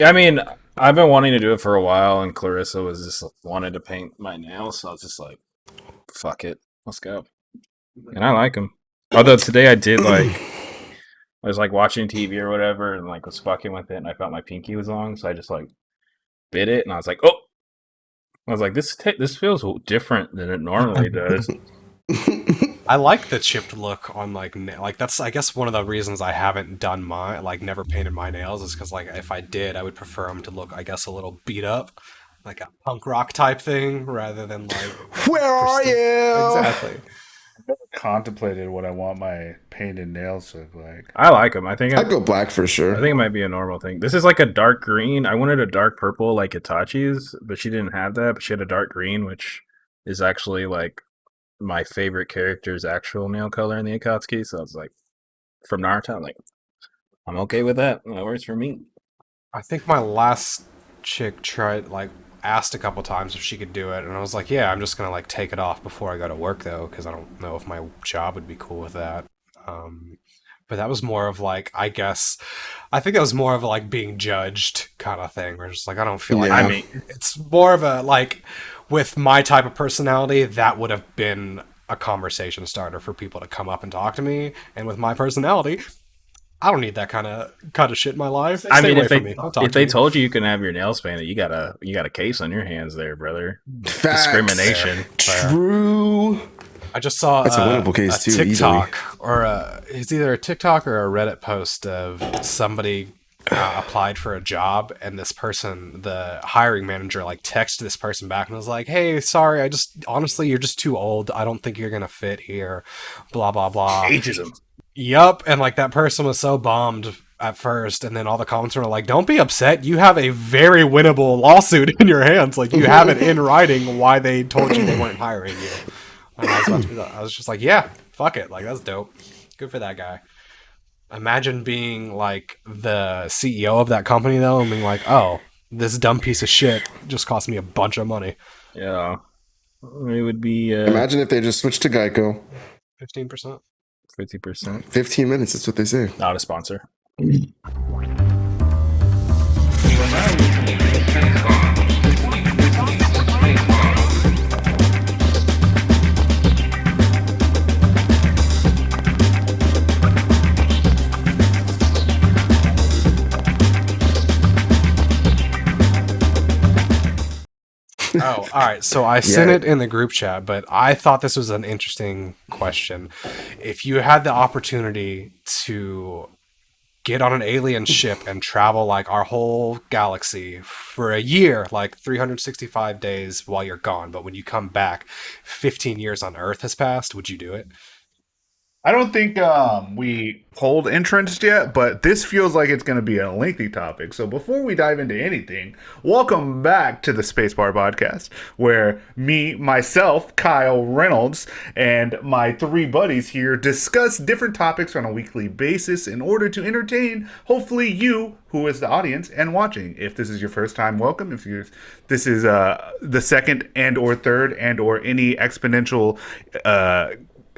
I mean, I've been wanting to do it for a while, and Clarissa was just wanted to paint my nails, so I was just like, "Fuck it, let's go." And I like them. Although today I did I was like watching TV or whatever, and like was fucking with it, and I felt my pinky was long, so I just like bit it, and I was like, "Oh!" I was like, "This feels different than it normally does." I like the chipped look on like that's I guess one of the reasons I haven't done never painted my nails is because like if I did I would prefer them to look I guess a little beat up, like a punk rock type thing rather than like Where are pristine. you? Exactly. Contemplated what I want my painted nails to look like. I like them. I'd go black for I sure. think it might be a normal thing. This is like a dark green. I wanted a dark purple like Itachi's, but she didn't have that. But she had a dark green, which is actually like my favorite character's actual nail color in the Akatsuki. So I was like, from Naruto, I'm like, I'm okay with that. That works for me. I think my last chick asked a couple times if she could do it, and I was like, yeah, I'm just gonna like take it off before I go to work though, because I don't know if my job would be cool with that. But that was more of like, I guess, I think that was more of a, like being judged kind of thing. Where it's just like I don't feel like Yeah. I mean, it's more of a like with my type of personality that would have been a conversation starter for people to come up and talk to me. And with my personality, I don't need that kind of shit in my life. I Stay mean, away if from they me. I'll talk if to they you. told you can have your nails painted, you got a case on your hands there, brother. Facts. Discrimination. True. I just saw That's a winnable case, too, TikTok it's either a TikTok or a Reddit post of somebody applied for a job, and this person, the hiring manager, like texted this person back and was like, "Hey, sorry, I just honestly, you're just too old. I don't think you're gonna fit here." Blah blah blah. Ageism. Yup, and like that person was so bummed at first, and then all the comments were like, "Don't be upset. You have a very winnable lawsuit in your hands. Like you have it in writing why they told you they weren't hiring you." And I was just like, "Yeah, fuck it. Like that's dope. Good for that guy." Imagine being like the CEO of that company though, and being like, "Oh, this dumb piece of shit just cost me a bunch of money." Yeah. It would be Imagine if they just switched to Geico. 15%. 50%. 15 minutes, that's what they say. Not a sponsor. Oh, all right. So I sent it in the group chat, but I thought this was an interesting question. If you had the opportunity to get on an alien ship and travel like our whole galaxy for a year, like 365 days while you're gone, but when you come back, 15 years on Earth has passed, would you do it? I don't think we polled entrants yet, but this feels like it's going to be a lengthy topic. So before we dive into anything, welcome back to the SpaceBar podcast, where myself, Kyle Reynolds, and my three buddies here discuss different topics on a weekly basis in order to entertain, hopefully, you, who is the audience and watching. If this is your first time, welcome. If this is the second and or third and or any exponential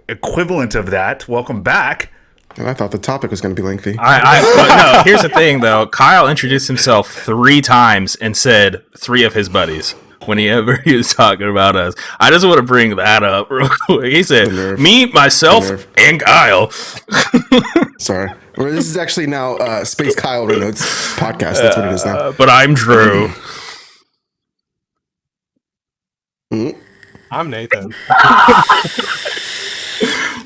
equivalent of that, welcome back. And I thought the topic was going to be lengthy. But no, here's the thing though. Kyle introduced himself 3 times and said 3 of his buddies whenever he was talking about us. I just want to bring that up real quick. He said, me, myself, and Kyle. Sorry. Well, this is actually now Space Kyle Reynolds podcast. That's what it is now. But I'm Drew. I'm Nathan.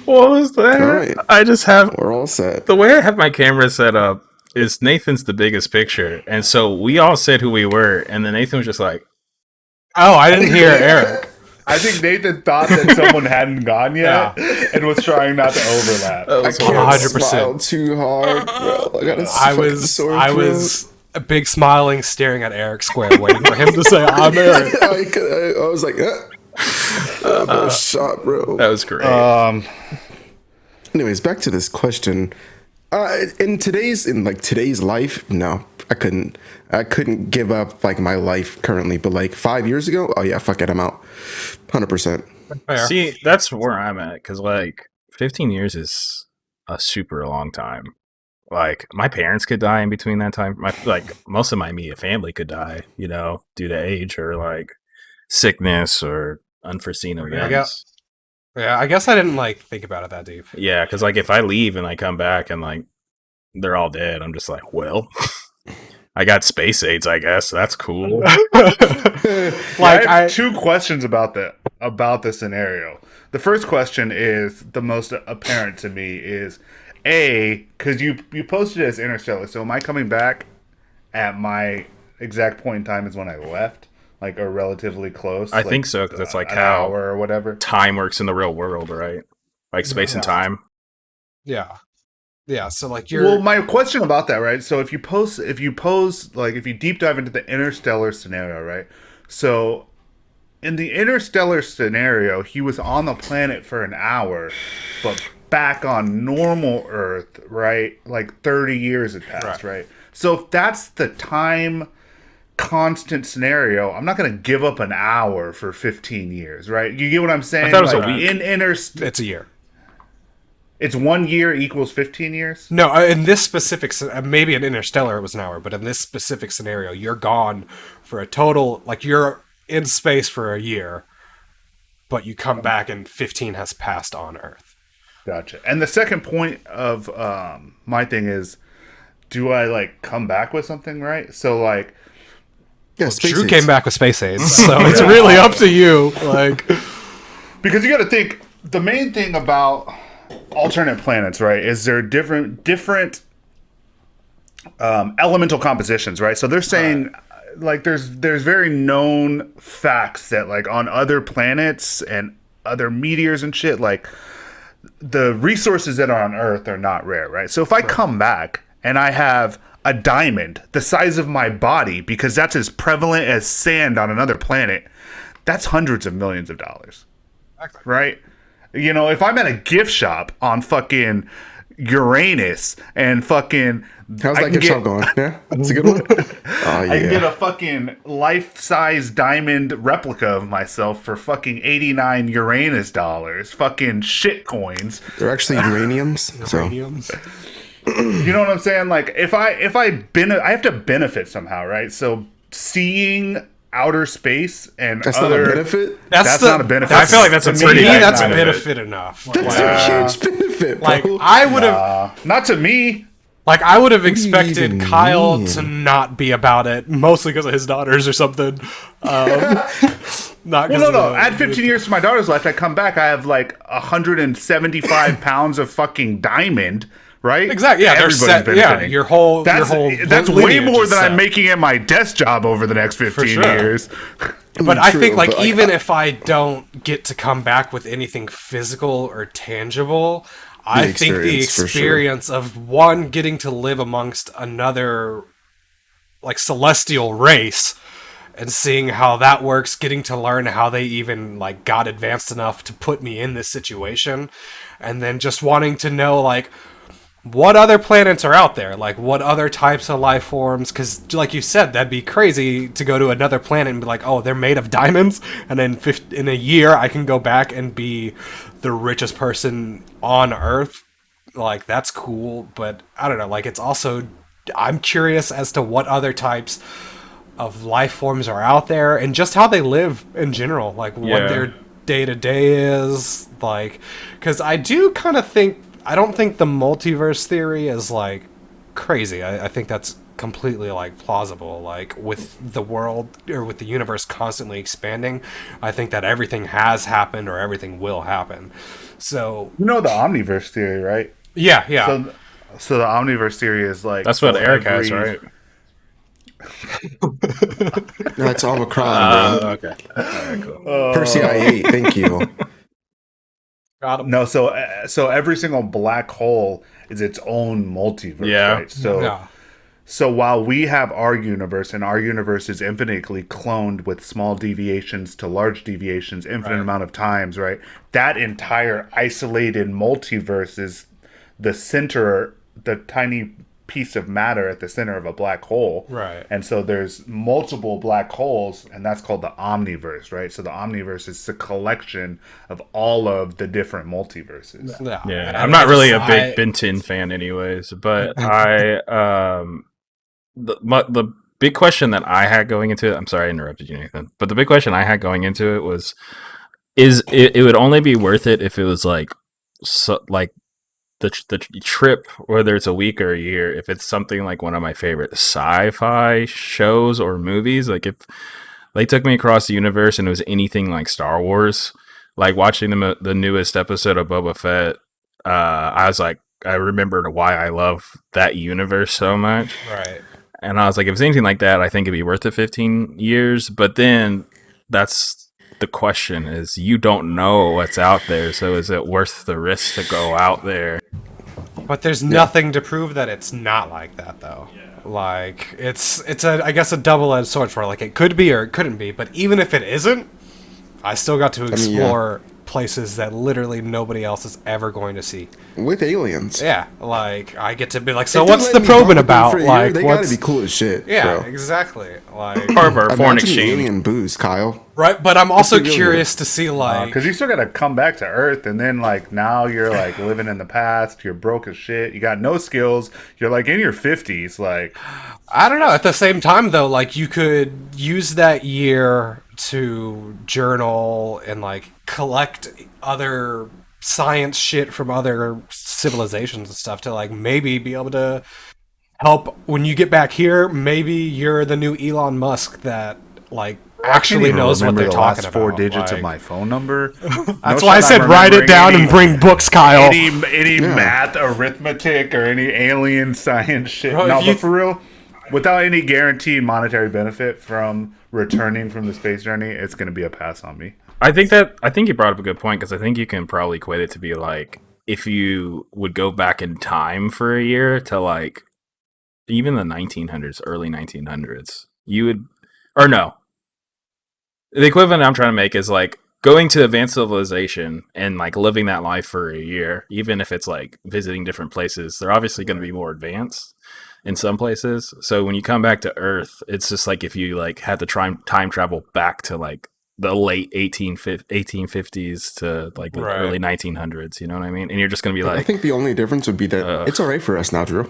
What was that? Right. I just have We're all set. the way I have my camera set up is Nathan's the biggest picture, and so we all said who we were, and then Nathan was just like, Oh, I didn't hear Eric. I think Nathan thought that someone hadn't gone yet and was trying not to overlap. oh, I it's can't 100%. smile too hard, bro. I got a I was a big smiling, staring at Eric Square, waiting for him to say, "I'm Eric." I was like, bro, shot, bro. that was great. Anyways, back to this question. In today's life, no, I couldn't give up like my life currently. But like 5 years ago, oh yeah, fuck it, I'm out, 100%. Fair. See, that's where I'm at, because like 15 years is a super long time. like my parents could die in between that time. Most of my immediate family could die, due to age or like sickness or unforeseen events. I guess I didn't like think about it that deep. Yeah, because like if I leave and I come back and like they're all dead, I'm just like, well, I got space aids, I guess. That's cool. I have two questions about the scenario. The first question is the most apparent to me is because you posted it as Interstellar, so am I coming back at my exact point in time as when I left? Like, or relatively close? I think so, because it's like an how hour or whatever time works in the real world, right? Like space and time. Yeah. Yeah, so like Well, my question about that, right? So if you deep dive into the interstellar scenario, right? So in the interstellar scenario, he was on the planet for an hour, but back on normal Earth, right? Like 30 years had passed, right? So if that's the time constant scenario, I'm not going to give up an hour for 15 years, right? You get what I'm saying? I thought it was a week. It's a year. It's 1 year equals 15 years? No, in this specific, maybe in Interstellar it was an hour, but in this specific scenario, you're gone for a total, like you're in space for a year, but you come back and 15 has passed on Earth. Gotcha. And the second point of my thing is, do I like come back with something, right? So like, Yeah, Drew came back with space aids, so it's really up to you. Like, because you got to think the main thing about alternate planets, right, is there different elemental compositions, right? So they're saying like there's very known facts that like on other planets and other meteors and shit, like the resources that are on Earth are not rare, right? So if I come back and I have a diamond the size of my body, because that's as prevalent as sand on another planet, that's hundreds of millions of dollars. Exactly. Right? You know, if I'm at a gift shop on fucking Uranus and fucking... How's that gift shop going? Yeah? That's a good one? Oh, yeah. I can get a fucking life-size diamond replica of myself for fucking 89 Uranus dollars. Fucking shit coins. They're actually uraniums. uraniums. You know what I'm saying? Like, I have to benefit somehow, right? So seeing outer space and That's other... not a benefit? That's not a benefit. I feel like that's a pretty Me, big that's a benefit. benefit enough. That's a huge benefit, bro. Like, I would have... Not to me. Like, I would have do you expected even Kyle mean? to not be about it, mostly because of his daughters or something. Not Well, no. Add 15 years to my daughter's life. I come back, I have like 175 pounds of fucking diamond, right? Exactly. Yeah, they're set. Yeah, your whole That's way lineage more is than set. I'm making at my desk job over the next 15 sure. years. But I True, think, like, but, like, even if I don't get to come back with anything physical or tangible, I think the experience, for sure. experience of one getting to live amongst another, like, celestial race and seeing how that works, getting to learn how they even, like, got advanced enough to put me in this situation, and then just wanting to know, like, what other planets are out there? Like, what other types of life forms? Because, like you said, that'd be crazy to go to another planet and be like, oh, they're made of diamonds, and then in a year I can go back and be the richest person on Earth. Like, that's cool, but I don't know. Like, it's also... I'm curious as to what other types of life forms are out there and just how they live in general. Like, what their day-to-day is. Like, because I do kind of think... I don't think the multiverse theory is, like, crazy. I think that's completely, like, plausible. Like, with the world, or with the universe constantly expanding, I think that everything has happened or everything will happen. So... You know the Omniverse theory, right? Yeah. So the Omniverse theory is like... That's what Eric has, right? No, it's Omicron, bro. Okay. All right, cool. Percy I-8, thank you. Got him. No, so every single black hole is its own multiverse, Yeah. right? So while we have our universe, and our universe is infinitely cloned with small deviations to large deviations, infinite amount of times, right? That entire isolated multiverse is the center, the tiny piece of matter at the center of a black hole. Right. And so there's multiple black holes, and that's called the Omniverse, right? So the Omniverse is a collection of all of the different multiverses. Yeah, I'm not really a big Ben 10 fan anyways, but the big question that I had going into it, I'm sorry I interrupted you, Nathan, but the big question I had going into it was, it would only be worth it if it was like the trip, whether it's a week or a year, if it's something like one of my favorite sci-fi shows or movies, like if they took me across the universe and it was anything like Star Wars, like watching the newest episode of Boba Fett, I was like, I remembered why I love that universe so much. Right. And I was like, if it's anything like that, I think it'd be worth the 15 years. But then that's the question, is you don't know what's out there. So is it worth the risk to go out there? But there's nothing to prove that it's not like that, though. Like, it's I guess a double-edged sword for, like, it could be or it couldn't be. But even if it isn't, I still got to explore places that literally nobody else is ever going to see. With aliens. Yeah, like, I get to be like, so what's the probing about? Like, they gotta be cool as shit. Yeah, bro. exactly. Like, Part of our foreign exchange. Alien booze, Kyle. right, but I'm also really curious to see, like... Because you still got to come back to Earth, and then, like, now you're, like, living in the past, you're broke as shit, you got no skills, you're, like, in your 50s, like... I don't know, at the same time, though, like, you could use that year to journal and, like, collect other science shit from other civilizations and stuff to, like, maybe be able to help when you get back here. Maybe you're the new Elon Musk that, like, actually knows what they're talking about. 4 digits like, of my phone number. That's why I said write it down and bring books, Kyle. Any math, arithmetic, or any alien science shit. Bro, No, but for real, without any guaranteed monetary benefit from returning from the space journey, it's going to be a pass on me. I think you brought up a good point, because I think you can probably equate it to be like, if you would go back in time for a year to, like, even the 1900s, early 1900s, you would, or no, the equivalent I'm trying to make is like going to advanced civilization and like living that life for a year, even if it's like visiting different places, they're obviously going to be more advanced in some places. So when you come back to Earth, it's just like if you like had to time travel back to like the late 1850s to like the early 1900s, you know what I mean? And you're just going to be like... I think the only difference would be that it's all right for us now, Drew.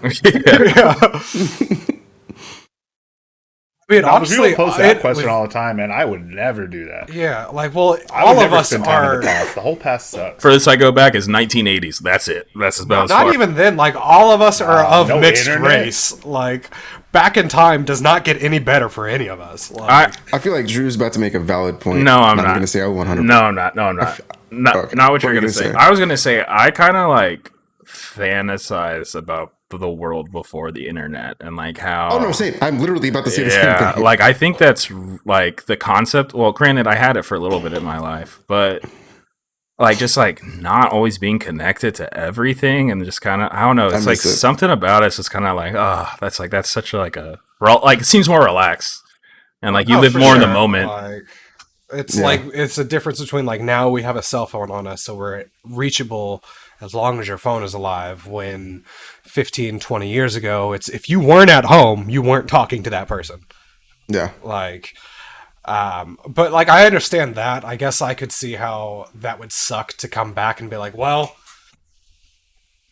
I mean, honestly, people post that question all the time, and I would never do that. Yeah, like, well, all of us are... The whole past sucks. Furthest I go back is 1980s. That's it. That's about as Not far. even then, like, all of us are of no mixed internet. race. Like, back in time does not get any better for any of us. Like, I feel like Drew's about to make a valid point. No, I'm not. I'm going to say I 100%. No, I'm not. No, I'm not. Okay. Not what you're What going to say. I was going to say, I kind of like fantasize about the world before the internet and like how... Oh, no, same. I'm literally about to say the same thing. Like, I think that's like the concept. Well, granted, I had it for a little bit in my life, but like just like not always being connected to everything and just kind of, I don't know. It's like something about it's just kind of like, that's such like a, like, it seems more relaxed and like you live more in the moment. Like, it's like, it's a difference between like now we have a cell phone on us, so we're reachable as long as your phone is alive, when 15, 20 years ago, it's if you weren't at home, you weren't talking to that person. Yeah. Like, but like, I understand that. I guess I could see how that would suck to come back and be like, well,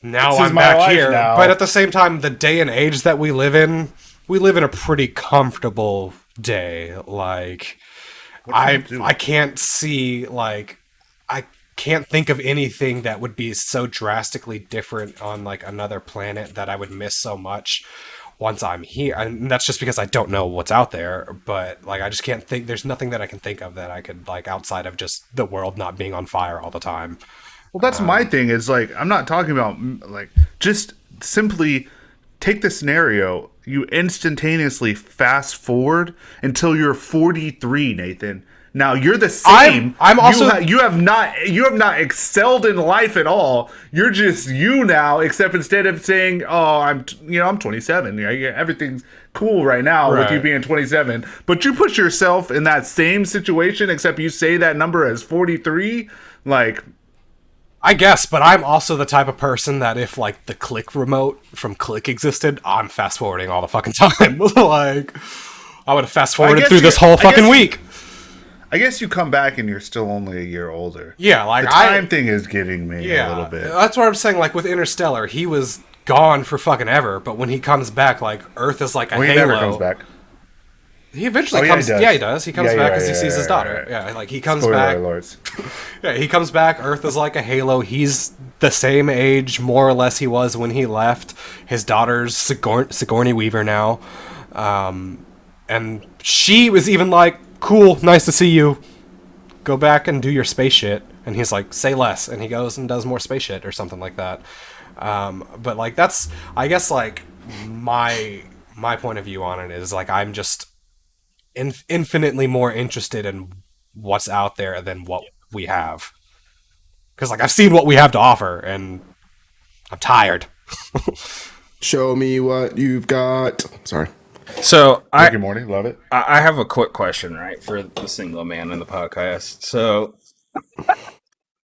now I'm back here. Now. But at the same time, the day and age that we live in a pretty comfortable day. Like, I can't see, like, I can't think of anything that would be so drastically different on like another planet that I would miss so much once I'm here. And that's just because I don't know what's out there, but like I just can't think, there's nothing that I can think of that I could like outside of just the world not being on fire all the time. Well, that's my thing, is like, I'm not talking about like, just simply take the scenario, you instantaneously fast forward until you're 43, Nathan. Now you're the same. I'm also. You have not excelled in life at all. You're just you now. Except instead of saying, "Oh, I'm 27. Everything's cool right now with you being 27," but you put yourself in that same situation. Except you say that number as 43. Like, I guess, but I'm also the type of person that if like the Click remote from Click existed, I'm fast forwarding all the fucking time. Like, I would have fast forwarded through this whole fucking week. I guess you come back and you're still only a year older. Yeah, like the time thing is getting me a little bit. That's what I'm saying. Like with Interstellar, he was gone for fucking ever, but when he comes back, like Earth is like a halo. He never comes back. He eventually comes. Yeah, he does. He comes back because he sees his daughter. Yeah, like he comes back. Yeah, he comes back. Earth is like a halo. He's the same age, more or less, he was when he left. His daughter's Sigourney Weaver now, and she was even like, "Cool, nice to see you. Go back and do your space shit." And he's like, "Say less," and he goes and does more space shit or something like that. But like that's, I guess, like my point of view on it is like I'm just infinitely more interested in what's out there than what we have, because like I've seen what we have to offer and I'm tired. Show me what you've got. Sorry. So Rick and Morty, love it. I have a quick question, right, for the single man in the podcast. So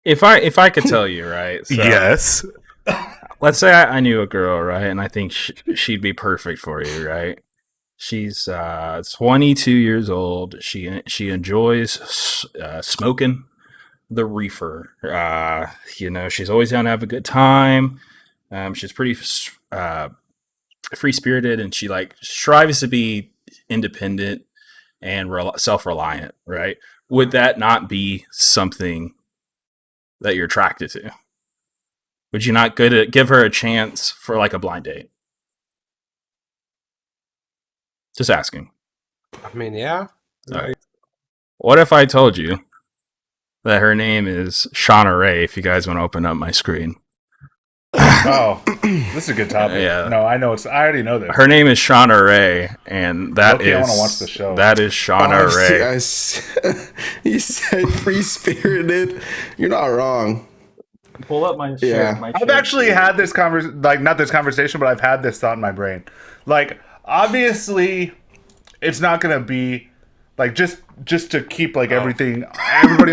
if I could tell you, right? So, yes. Let's say I knew a girl, right, and I think she'd be perfect for you, right? She's 22 years old. She enjoys smoking the reefer. She's always down to have a good time. She's pretty free spirited, and she like strives to be independent and self reliant. Right? Would that not be something that you're attracted to? Would you not give her a chance for like a blind date? Just asking. I mean, yeah. Right. What if I told you that her name is Shauna Ray, if you guys want to open up my screen? Oh, this is a good topic. Yeah. No, I already know this. Her name is Shauna Ray, and that is. I want to watch the show. That is Shauna Ray. You said free spirited. You're not wrong. Pull up my Yeah. I've actually had this not this conversation, but I've had this thought in my brain. Like, obviously, it's not gonna be like just to keep like everybody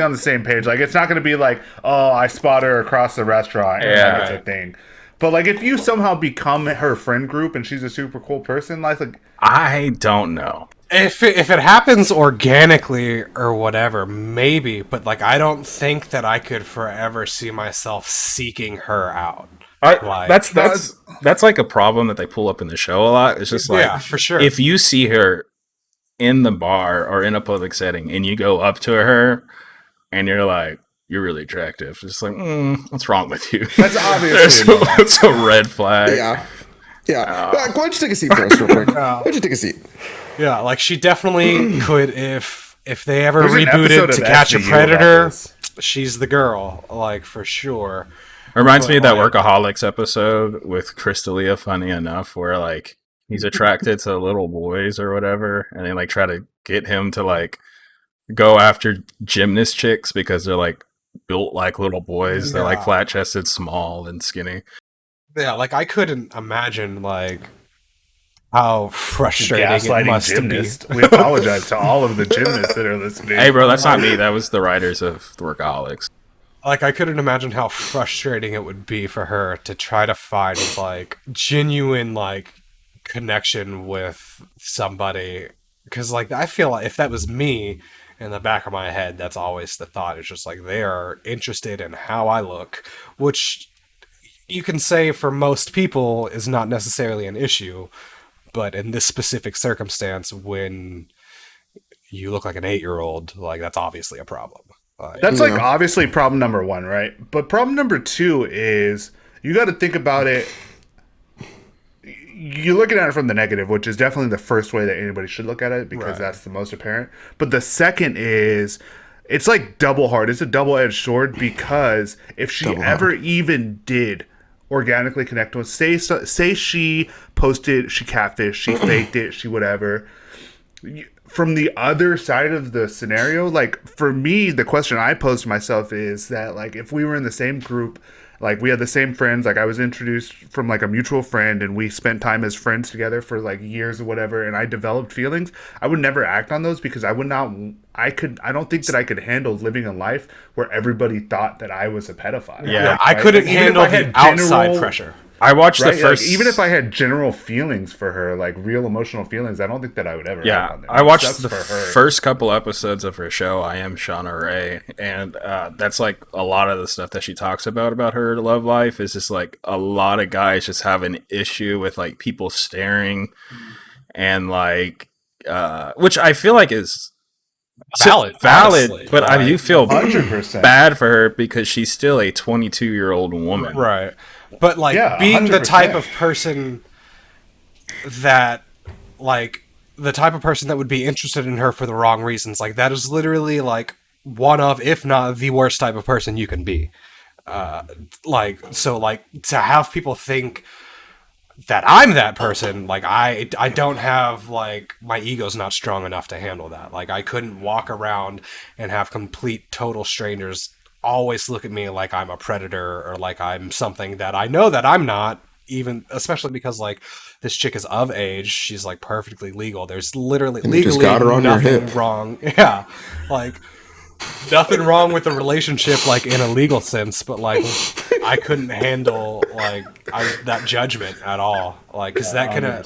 on the same page. Like, it's not gonna be like, oh, I spot her across the restaurant. And Yeah. It's a thing. But like, if you somehow become her friend group and she's a super cool person, like I don't know. If it happens organically or whatever, maybe. But like, I don't think that I could forever see myself seeking her out. That's like a problem that they pull up in the show a lot. It's just like, yeah, for sure. If you see her in the bar or in a public setting and you go up to her and you're like, you're really attractive, it's like, what's wrong with you? That's obviously it's a red flag. Yeah. Why don't you take a seat first, real quick? Why don't you take a seat? Yeah, like she definitely could if they ever There's an episode rebooted of To Catch a SVU about Predator. this. She's the girl, like for sure. It reminds me of that Workaholics episode with Chris D'Elia, funny enough, where like he's attracted to little boys or whatever, and they like try to get him to like go after gymnast chicks because they're like built like little boys. They're like flat chested, small, and skinny. Yeah, like I couldn't imagine like how frustrating it must gymnast. be. We apologize to all of the gymnasts that are listening. Hey, bro, that's not me. That was the writers of Workaholics. Like I couldn't imagine how frustrating it would be for her to try to find like genuine like connection with somebody, because like I feel like if that was me, in the back of my head, that's always the thought. It's just like they are interested in how I look, which you can say for most people is not necessarily an issue, but in this specific circumstance, when you look like an 8-year-old, like that's obviously a problem. That's like obviously problem number one, right? But problem number two is you got to think about it. You're looking at it from the negative, which is definitely the first way that anybody should look at it, because that's the most apparent. But the second is, it's like double hard. It's a double-edged sword, because if she ever even did organically connect to us, say she posted, she catfished, she faked it, she whatever. From the other side of the scenario, like for me, the question I posed to myself is that like if we were in the same group like we had the same friends, like I was introduced from like a mutual friend and we spent time as friends together for like years or whatever, and I developed feelings, I would never act on those because I don't think that I could handle living a life where everybody thought that I was a pedophile. Yeah, I couldn't Like, even if handle I had the outside general- pressure. I watched Right? the first. Like, even if I had general feelings for her, like real emotional feelings, I don't think that I would ever act Yeah, on them. I It watched sucks the for her. first couple episodes of her show, I Am Shauna Ray, and that's like a lot of the stuff that she talks about her love life is just like a lot of guys just have an issue with like people staring and like, which I feel like is Valid, honestly. but I do feel 100%. bad for her because she's still a 22-year-old woman. Right. But like Yeah, being the 100%. type of person that like the type of person that would be interested in her for the wrong reasons, like that is literally like one of, if not the worst type of person you can be. So to have people think that I'm that person, like I don't have, like, my ego's not strong enough to handle that. Like I couldn't walk around and have complete total strangers always look at me like I'm a predator or like I'm something that I know that I'm not, even especially because like this chick is of age, she's like perfectly legal. There's literally And you just legally got her on your nothing hip. wrong. Yeah. Like nothing wrong with the relationship like in a legal sense, but like I couldn't handle that judgment at all. Like cuz that can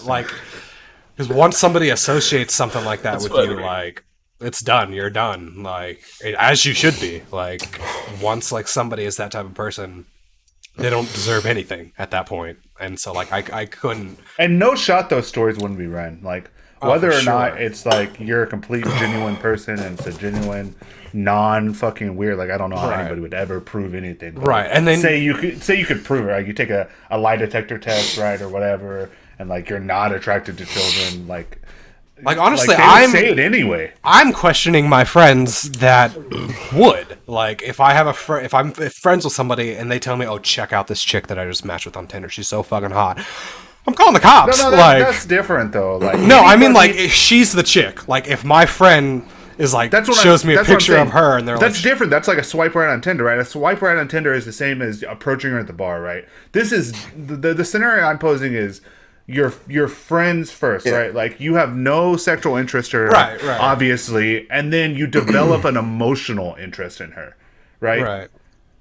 cuz once somebody associates something like that with you, like it's done. You're done. Like as you should be. Like once like somebody is that type of person, they don't deserve anything at that point. And so like I couldn't. And no shot, those stories wouldn't be run. Like whether for or not sure. it's like you're a complete genuine person and it's a genuine non fucking weird. Like I don't know how Right. anybody would ever prove anything. But Right, and then- say you could prove it. Like you take a lie detector test, right, or whatever, and like you're not attracted to children. Like honestly, they would say it anyway. I'm questioning my friends that would, like, if I have if I'm friends with somebody and they tell me, "Oh, check out this chick that I just matched with on Tinder. She's so fucking hot." I'm calling the cops. No, that's different though. Like no, I mean like if she's the chick. Like if my friend is like shows me a picture of her and they're that's like, different. That's like a swipe right on Tinder, right? A swipe right on Tinder is the same as approaching her at the bar, right? This is the scenario I'm posing is your friends first, right? Like you have no sexual interest in her, Right. obviously, and then you develop an emotional interest in her, right? right.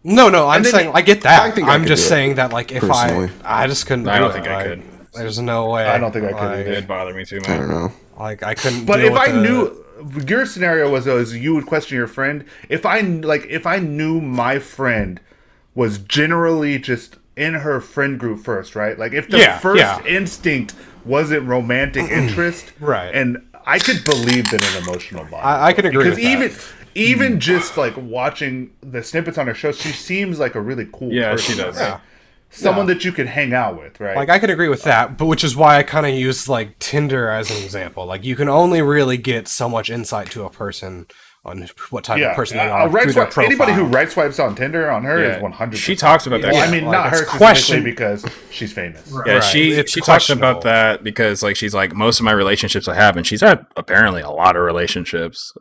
No, I'm then saying I get that. I think I I'm could just do it, saying that like if personally. I just couldn't. I don't do think it. I Like, could. There's no way. I don't think I could Like, either. It'd bother me too, I don't man. know. Like I couldn't. But deal if with I the- knew your scenario was you would question your friend. If I knew my friend was generally just in her friend group first, right? Like if the first instinct wasn't romantic interest, Right. And I could believe that an emotional bond. I can agree because with that. even just like watching the snippets on her show, she seems like a really cool Yeah, person. she does. right? Yeah. Someone that you could hang out with, right? Like I could agree with that, but which is why I kind of use like Tinder as an example. Like you can only really get so much insight to a person on what type of person they are right through their swipe, anybody who profile. right swipes on Tinder on her Yeah. is 100%. She talks about that. Well, I Yeah, mean, like, not her it's specifically because she's famous. Yeah, Right. she It's talks about questionable. that because like she's like most of my relationships I have, and she's had apparently a lot of relationships.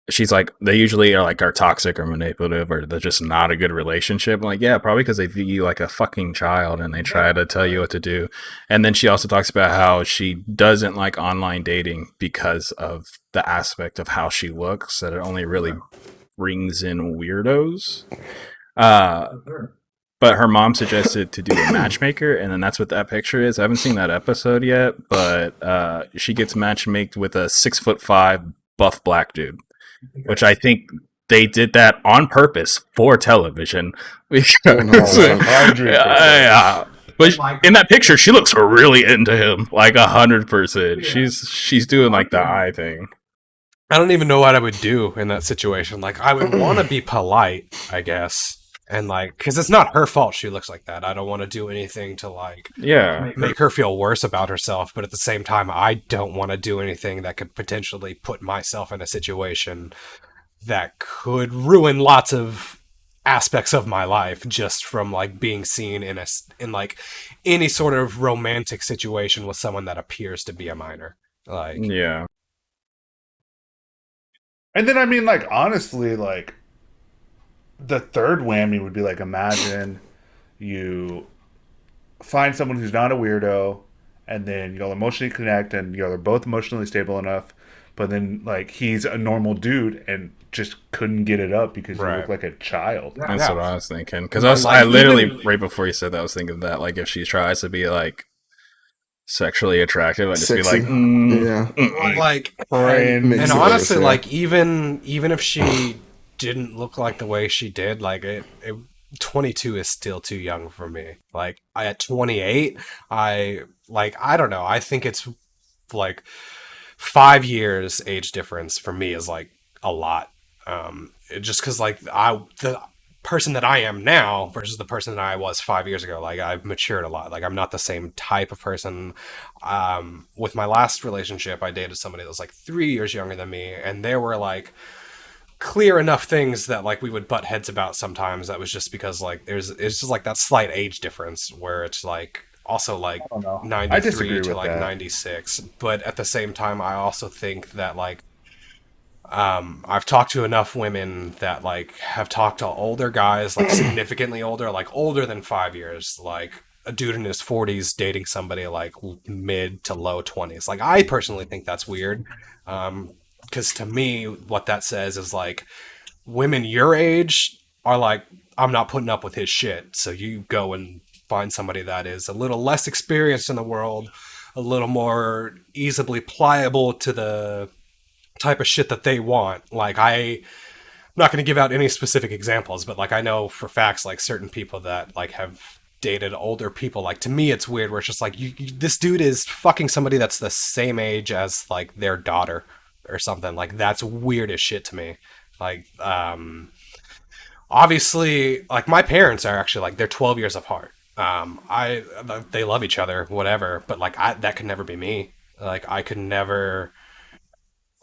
She's like they usually are toxic or manipulative or they're just not a good relationship. I'm like, yeah, probably because they view you like a fucking child and they try to tell you what to do. And then she also talks about how she doesn't like online dating because of the aspect of how she looks, that it only really brings in weirdos. But her mom suggested to do a matchmaker, and then that's what that picture is. I haven't seen that episode yet, but she gets matchmaked with a 6'5" buff black dude, which I think they did that on purpose for television. Because, 100%. yeah. But in that picture, she looks really into him, like 100%. She's doing like the eye thing. I don't even know what I would do in that situation. Like I would want to be polite, I guess, and like because it's not her fault she looks like that. I don't want to do anything to like Yeah. make her feel worse about herself, but at the same time, I don't want to do anything that could potentially put myself in a situation that could ruin lots of aspects of my life just from like being seen in like any sort of romantic situation with someone that appears to be a minor. Like Yeah. And then I mean, like honestly, like the third whammy would be like, imagine you find someone who's not a weirdo, and then you'll emotionally connect, and they're both emotionally stable enough, but then like he's a normal dude and just couldn't get it up because you look like a child. That's what I was thinking. Because Like, I literally right before you said that, I was thinking that like if she tries to be like sexually attractive, I'd just be Sexy. like, Yeah. like, Cringe. and Makes it honestly, worse, yeah. like even if she didn't look like the way she did, like it 22 is still too young for me. Like at 28, I don't know. I think it's like 5 years age difference for me is like a lot. Just because like the person that I am now versus the person that I was 5 years ago, like I've matured a lot. Like I'm not the same type of person. With my last relationship, I dated somebody that was like 3 years younger than me, and there were like clear enough things that like we would butt heads about sometimes. That was just because like it's just like that slight age difference where it's like also like I don't know. I 93 disagree to with like that. 96. But at the same time, I also think that like I've talked to enough women that like have talked to older guys, like significantly older, like older than 5 years, like a dude in his 40s dating somebody like mid to low 20s. Like I personally think that's weird. Because to me, what that says is like women your age are like, I'm not putting up with his shit. So you go and find somebody that is a little less experienced in the world, a little more easily pliable to the type of shit that they want. Like I'm not going to give out any specific examples, but like I know for facts like certain people that like have dated older people. Like to me, it's weird where it's just like this dude is fucking somebody that's the same age as like their daughter or something. Like that's weird as shit to me. Like obviously, like my parents are actually like they're 12 years apart. They love each other, whatever. But like that could never be me. Like I could never.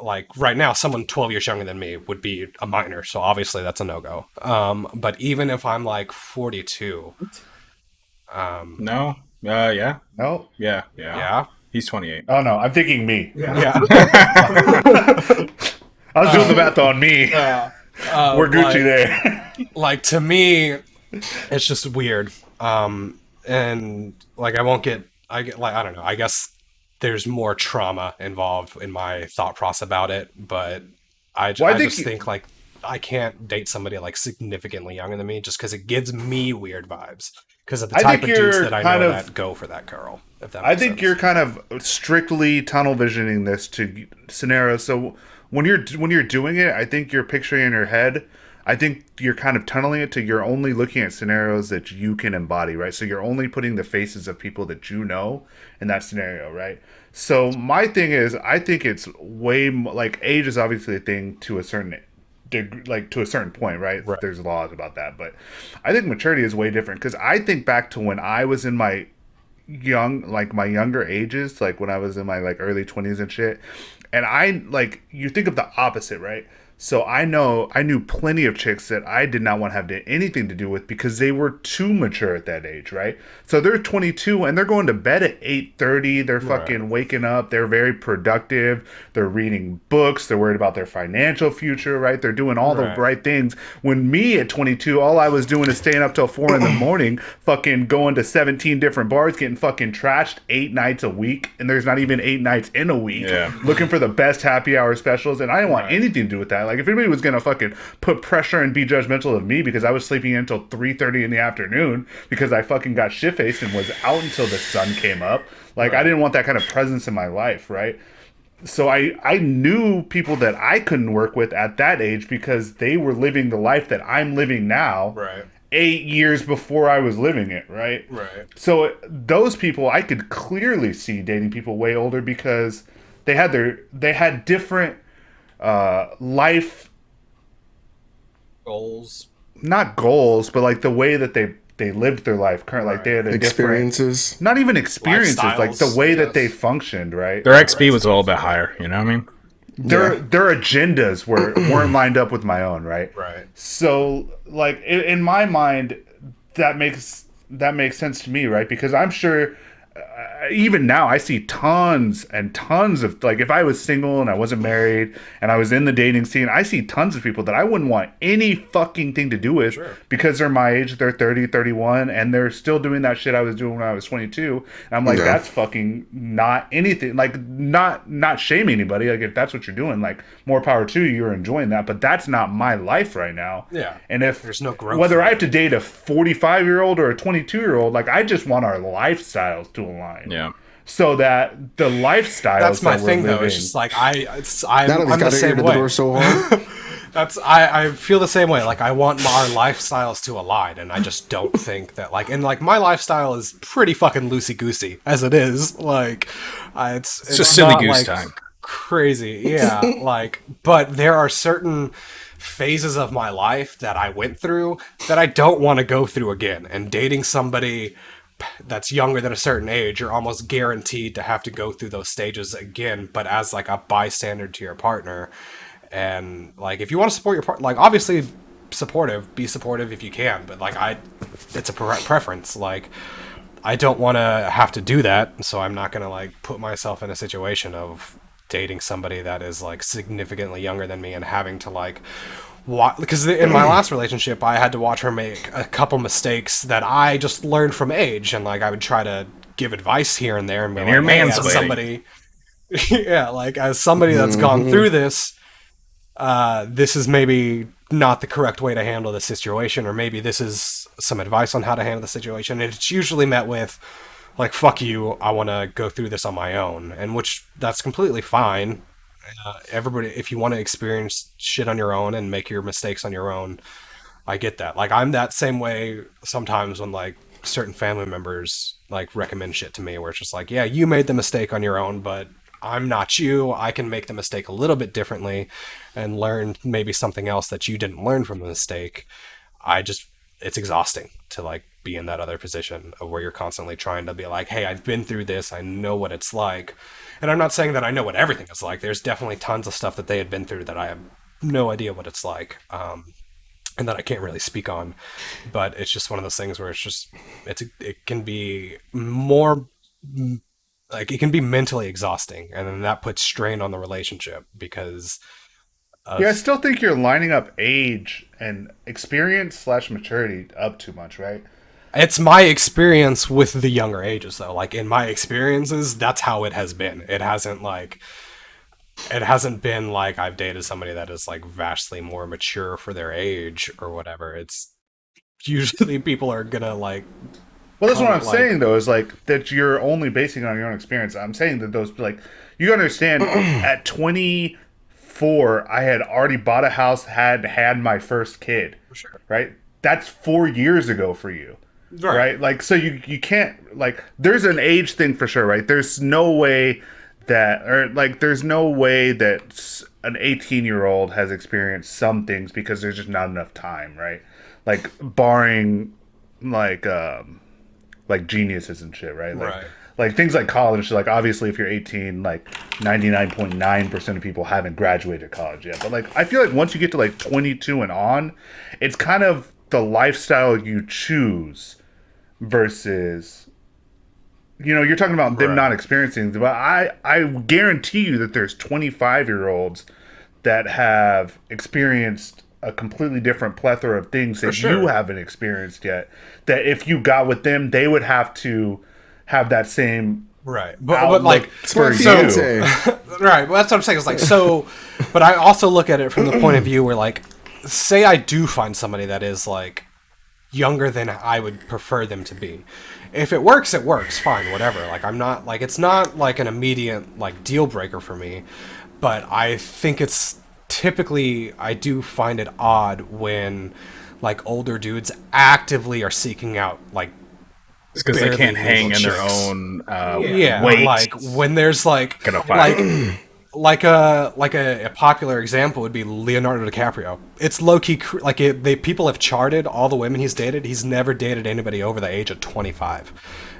Like right now, someone 12 years younger than me would be a minor, so obviously that's a no-go. But even if I'm like 42, no, yeah, No. yeah, he's 28. Oh no, I'm thinking me. yeah, I was doing the math on me. We're Gucci like, there. like to me, it's just weird. And like I get like I don't know. I guess there's more trauma involved in my thought process about it, but I just think like I can't date somebody like significantly younger than me just because it gives me weird vibes because of the type of dudes that I know that go for that girl. If that makes sense. You're kind of strictly tunnel visioning this to scenarios. So when you're doing it, I think you're picturing in your head. I think you're kind of tunneling it to you're only looking at scenarios that you can embody, right? So you're only putting the faces of people that you know in that scenario, right? So my thing is, I think it's way like age is obviously a thing to a certain like to a certain point, right? There's laws about that, but I think maturity is way different because I think back to when I was in my my younger ages, like when I was in my like early 20s and shit, and I like you think of the opposite, right? So I knew plenty of chicks that I did not want to have anything to do with because they were too mature at that age, right? So they're 22 and they're going to bed at 8:30. They're fucking waking up. They're very productive. They're reading books. They're worried about their financial future, right? They're doing all the right things. When me at 22, all I was doing is staying up till 4 in the morning, fucking going to 17 different bars, getting fucking trashed 8 nights a week. And there's not even 8 nights in a week. Yeah. Looking for the best happy hour specials. And I didn't want anything to do with that. Like if anybody was gonna fucking put pressure and be judgmental of me because I was sleeping in until 3:30 in the afternoon because I fucking got shit faced and was out until the sun came up, like I didn't want that kind of presence in my life, right? So I knew people that I couldn't work with at that age because they were living the life that I'm living now, Right. 8 years before I was living it, right? Right. So those people I could clearly see dating people way older because they had different life Goals. not goals, but like the way that they lived their life currently, like they had a Experiences. different, not even experiences, like the Lifestyles, way that yes. they functioned, right? Their XP was a little bit higher. You know what I mean? Their agendas weren't lined up with my own, right? Right. So like in my mind, that makes sense to me, right? Because I'm sure even now I see tons and tons of, like, if I was single and I wasn't married and I was in the dating scene, I see tons of people that I wouldn't want any fucking thing to do with because they're my age, they're 30, 31, and they're still doing that shit I was doing when I was 22. And I'm like, that's fucking not anything, like, not shaming anybody. Like, if that's what you're doing, like, more power to you, you're enjoying that, but that's not my life right now. Yeah. And if there's no growth, whether I have to date a 45-year-old or a 22-year-old, like, I just want our lifestyles to align. Yeah. So that the lifestyle. That's my thing, though. It's just like I'm the same way. The door so hard. I feel the same way. Like, I want our lifestyles to align, and I just don't think that, like, and like my lifestyle is pretty fucking loosey goosey as it is. Like, it's just silly not, goose like, time. Crazy, yeah. Like, but there are certain phases of my life that I went through that I don't want to go through again. And dating somebody that's younger than a certain age, you're almost guaranteed to have to go through those stages again, but as like a bystander to your partner. And like, if you want to support your partner, like, obviously be supportive if you can, but like, it's a preference. Like, I don't want to have to do that, so I'm not going to like put myself in a situation of dating somebody that is like significantly younger than me and having to like because in my last relationship I had to watch her make a couple mistakes that I just learned from age, and like I would try to give advice here and there and be like, hey, as somebody yeah, like, as somebody that's gone through this, this is maybe not the correct way to handle the situation, or maybe this is some advice on how to handle the situation. And it's usually met with like, fuck you, I want to go through this on my own, and which that's completely fine. Everybody, if you want to experience shit on your own and make your mistakes on your own, I get that. Like, I'm that same way sometimes when like certain family members like recommend shit to me where it's just like, yeah, you made the mistake on your own, but I'm not you. I can make the mistake a little bit differently and learn maybe something else that you didn't learn from the mistake. It's exhausting to like be in that other position of where you're constantly trying to be like, hey, I've been through this, I know what it's like. And I'm not saying that I know what everything is like. There's definitely tons of stuff that they had been through that I have no idea what it's like, and that I can't really speak on. But it's just one of those things where it can be more, like, it can be mentally exhausting, and then that puts strain on the relationship because I still think you're lining up age and experience / maturity up too much, right? It's my experience with the younger ages, though. Like, in my experiences, that's how it has been. It hasn't been like I've dated somebody that is like vastly more mature for their age or whatever. It's usually people are gonna like. Well, that's what I'm saying, though, is like that you're only basing it on your own experience. I'm saying that those, like, you understand at 24, I had already bought a house, had my first kid. For sure. Right? That's 4 years ago for you. Right? Like, so you can't, like, there's an age thing for sure, right? There's no way that an 18-year-old has experienced some things because there's just not enough time, right? Like, barring like geniuses and shit, right? Like things like college, like, obviously if you're 18, like 99.9% of people haven't graduated college yet. But like, I feel like once you get to like 22 and on, it's kind of the lifestyle you choose versus, you know, you're talking about them not experiencing, but I guarantee you that there's 25-year-olds that have experienced a completely different plethora of things that you haven't experienced yet, that if you got with them, they would have to have that same but like for right, but that's what I'm saying. It's like, so, but I also look at it from the point of view where, like, say I do find somebody that is like younger than I would prefer them to be. If it works, fine, whatever. Like, I'm not like, it's not like an immediate like deal breaker for me, but I think it's typically, I do find it odd when like older dudes actively are seeking out like, it's because they can't hang in their own weight. Like when there's like a popular example would be Leonardo DiCaprio. It's low key like people have charted all the women he's dated. He's never dated anybody over the age of 25.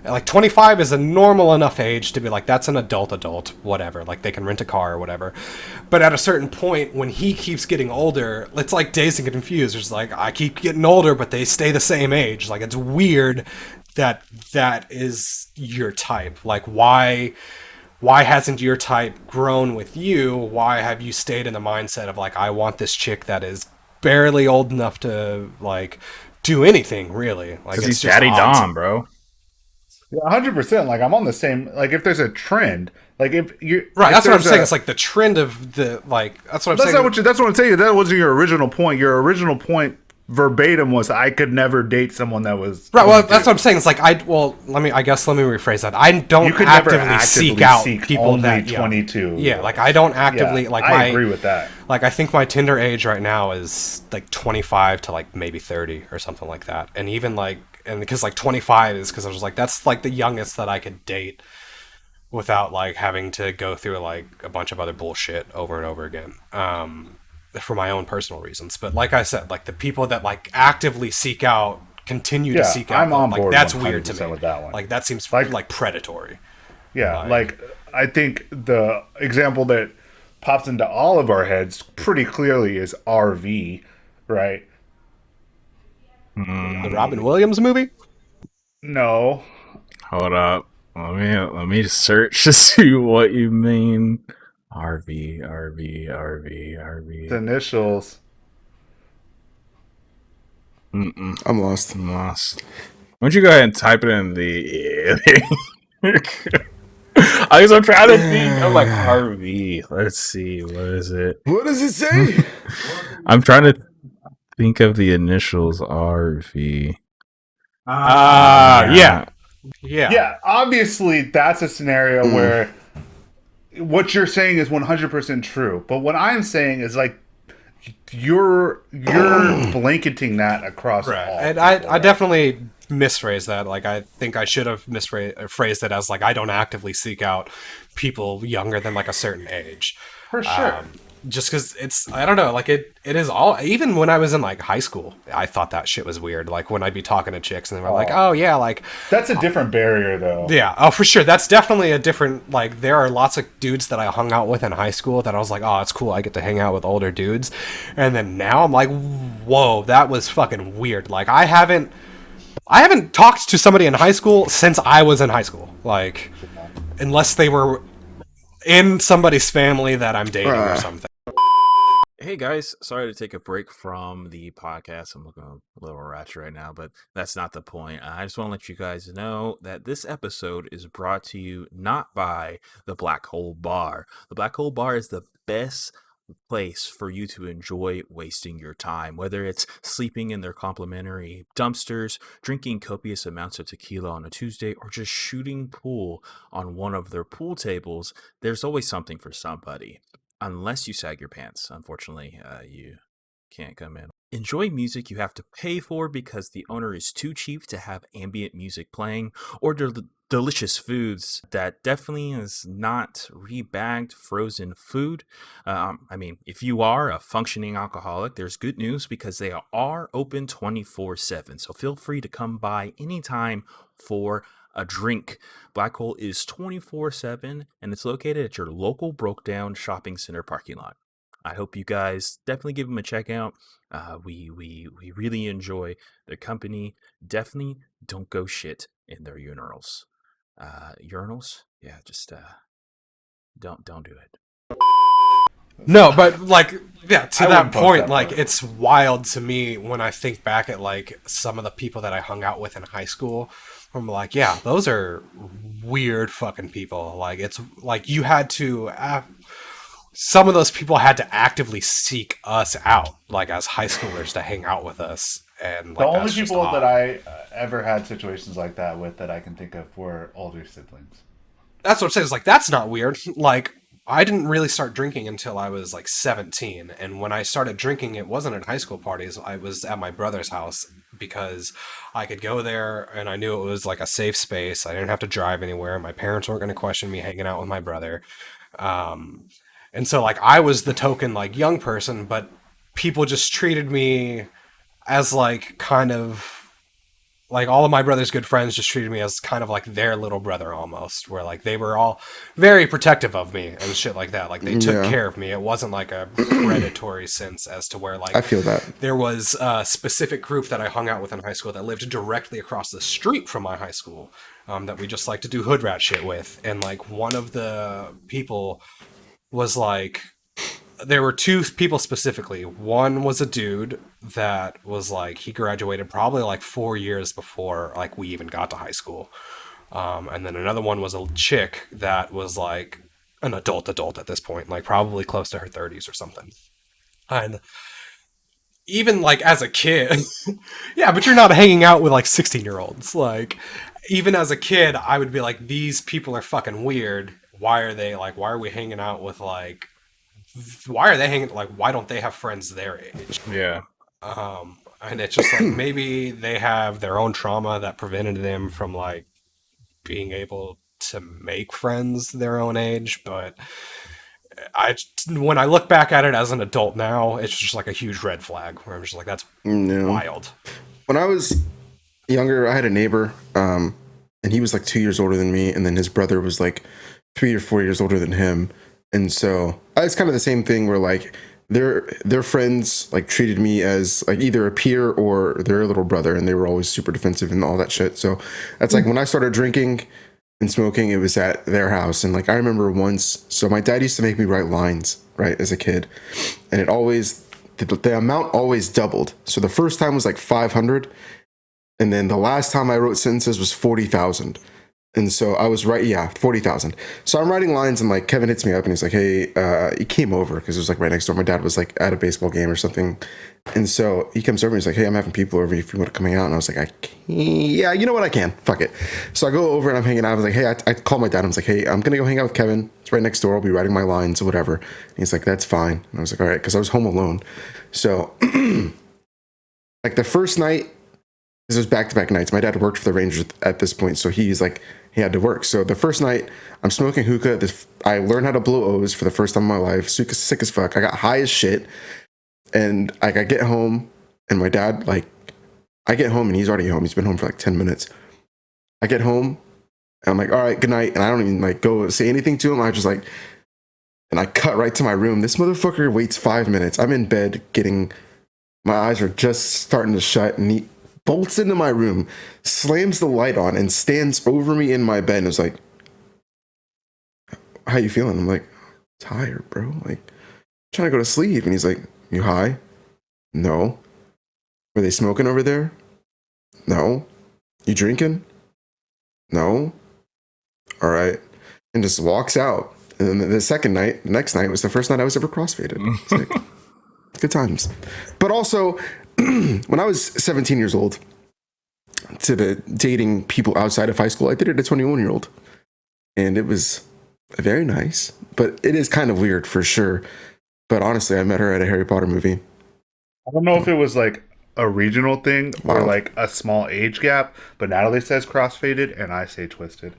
Like 25 is a normal enough age to be like, that's an adult, whatever. Like, they can rent a car or whatever. But at a certain point, when he keeps getting older, it's like Dazed and Confused. It's like, I keep getting older, but they stay the same age. Like, it's weird that is your type. Like, why hasn't your type grown with you? Why have you stayed in the mindset of like, I want this chick that is barely old enough to like do anything really? Like, Because it's he's just Daddy odd to- Dom, bro. 100%. Like, I'm on the same. Like, if there's a trend, like if you Right, if that's what I'm there's saying. a- It's like the trend of the like. That's what I'm That's saying. not what that's what I'm saying. That wasn't your original point. Your original point verbatim was I could never date someone that was Right. Well, 22. that's what I'm saying. It's like let me rephrase that. I don't You could never actively seek out people only that young. 22. Yeah, like I don't actively Yeah, like I my. agree with that. Like I think my Tinder age right now is like 25 to like maybe 30 or something like that. And even like because like 25 is because I was like that's like the youngest that I could date without like having to go through like a bunch of other bullshit over and over again. For my own personal reasons. But like I said, like the people that like actively continue to Yeah, seek out, I'm on like board that's weird to 100% me. with that one. Like that seems Like- like predatory. Yeah, like I think the example that pops into all of our heads pretty clearly is RV, right? The Robin Williams movie? No, Hold up. Let me search to see what you mean. RV. the initials. I'm lost. Lost. Why don't you go ahead and type it in the? I guess I'm trying to think. I'm like RV. Let's see. What is it? What does it say? I'm trying to think of the initials RV. Yeah. Yeah, obviously that's a scenario where what you're saying is 100% true. But what I'm saying is like you're blanketing that across Right. all. And people, I right? definitely misphrased that. Like I think I should have phrased it as like I don't actively seek out people younger than like a certain age. For sure. Just because it's I don't know, like it is all even when I was in like high school, I thought that shit was weird. Like when I'd be talking to chicks and they were like, oh yeah, like That's a different barrier though. yeah, oh for sure. That's definitely a different like there are lots of dudes that I hung out with in high school that I was like, oh it's cool, I get to hang out with older dudes. And then now I'm like, whoa, that was fucking weird. Like I haven't talked to somebody in high school since I was in high school. Like unless they were in somebody's family that I'm dating or something. Hey guys, sorry to take a break from the podcast. I'm looking a little ratchet right now, but that's not the point. I just want to let you guys know that this episode is brought to you not by the BlackHole Bar. The BlackHole Bar is the best place for you to enjoy wasting your time, whether it's sleeping in their complimentary dumpsters, drinking copious amounts of tequila on a Tuesday, or just shooting pool on one of their pool tables. There's always something for somebody. Unless you sag your pants, unfortunately, you can't come in. Enjoy music you have to pay for because the owner is too cheap to have ambient music playing, or delicious foods that definitely is not rebagged frozen food. I mean, if you are a functioning alcoholic, there's good news because they are open 24/7. So feel free to come by anytime for a drink. BlackHole is 24/7 and it's located at your local broke down shopping center parking lot. I hope you guys definitely give them a check out. We really enjoy their company. Definitely don't go shit in their urinals. Urinals? Yeah, just don't do it. No, but like, yeah, to I that wouldn't post point, that like, part. it's wild to me when I think back at like some of the people that I hung out with in high school. I'm like, yeah, those are weird fucking people. Like, it's like you had to. Some of those people had to actively seek us out, like as high schoolers, to hang out with us. And like, The only that's just people odd. that I ever had situations like that with that I can think of were older siblings. That's what I'm saying. It's like that's not weird. Like I didn't really start drinking until I was like 17, and when I started drinking, it wasn't at high school parties. I was at my brother's house because I could go there, and I knew it was like a safe space. I didn't have to drive anywhere. My parents weren't going to question me hanging out with my brother, and so like I was the token like young person, but people just treated me as like kind of like all of my brother's good friends just treated me as kind of like their little brother almost, where like they were all very protective of me and shit like that. Like they took Yeah. care of me. It wasn't like a predatory sense as to where like I feel that. there was a specific group that I hung out with in high school that lived directly across the street from my high school, that we just like to do hood rat shit with. And like one of the people was like, there were two people specifically. One was a dude that was like, he graduated probably like 4 years before like we even got to high school. And then another one was a chick that was like an adult at this point, like probably close to her 30s or something. And even like as a kid, yeah, but you're not hanging out with like 16-year-olds. Like even as a kid, I would be like, these people are fucking weird. Why are we hanging out with like, why are they hanging, like, why don't they have friends their age? Yeah. And it's just like, maybe they have their own trauma that prevented them from like being able to make friends their own age. But when I look back at it as an adult now, it's just like a huge red flag where I'm just like, that's No. wild. When I was younger, I had a neighbor, and he was like 2 years older than me, and then his brother was like 3 or 4 years older than him. And so it's kind of the same thing where like their friends like treated me as like either a peer or their little brother, and they were always super defensive and all that shit. So that's like when I started drinking and smoking, it was at their house. And like I remember once, so my dad used to make me write lines, right, as a kid, and it always the amount always doubled. So the first time was like 500, and then the last time I wrote sentences was 40,000. And so I was 40,000. So I'm writing lines, and like Kevin hits me up and he's like, hey, he came over because it was like right next door. My dad was like at a baseball game or something. And so he comes over and he's like, hey, I'm having people over if you want to come hang out. And I was like, I can't. Yeah, you know what? I can. Fuck it. So I go over and I'm hanging out. I was like, hey, I call my dad. I was like, hey, I'm going to go hang out with Kevin. It's right next door. I'll be writing my lines or whatever. And he's like, that's fine. And I was like, all right, because I was home alone. So like the first night, this was back-to-back nights. My dad worked for the Rangers at this point, so he's like, he had to work. So the first night, I'm smoking hookah. I learned how to blow O's for the first time in my life. Sick as fuck. I got high as shit. And like I get home, and my dad, like, I get home, and he's already home. He's been home for like 10 minutes. I get home, and I'm like, all right, good night. And I don't even like go say anything to him. I just like, and I cut right to my room. This motherfucker waits 5 minutes. I'm in bed my eyes are just starting to shut, and he bolts into my room, slams the light on, and stands over me in my bed and is like, how you feeling? I'm like, tired, bro. Like, trying to go to sleep. And he's like, you high? No. Were they smoking over there? No. You drinking? No. All right. And just walks out. And then the next night was the first night I was ever crossfaded. It's like, good times. But also, when I was 17 years old, to the dating people outside of high school, I did it at a 21-year-old. And it was very nice. But it is kind of weird for sure. But honestly, I met her at a Harry Potter movie. I don't know if it was like a regional thing or Wow. like a small age gap, but Natalie says crossfaded and I say twisted.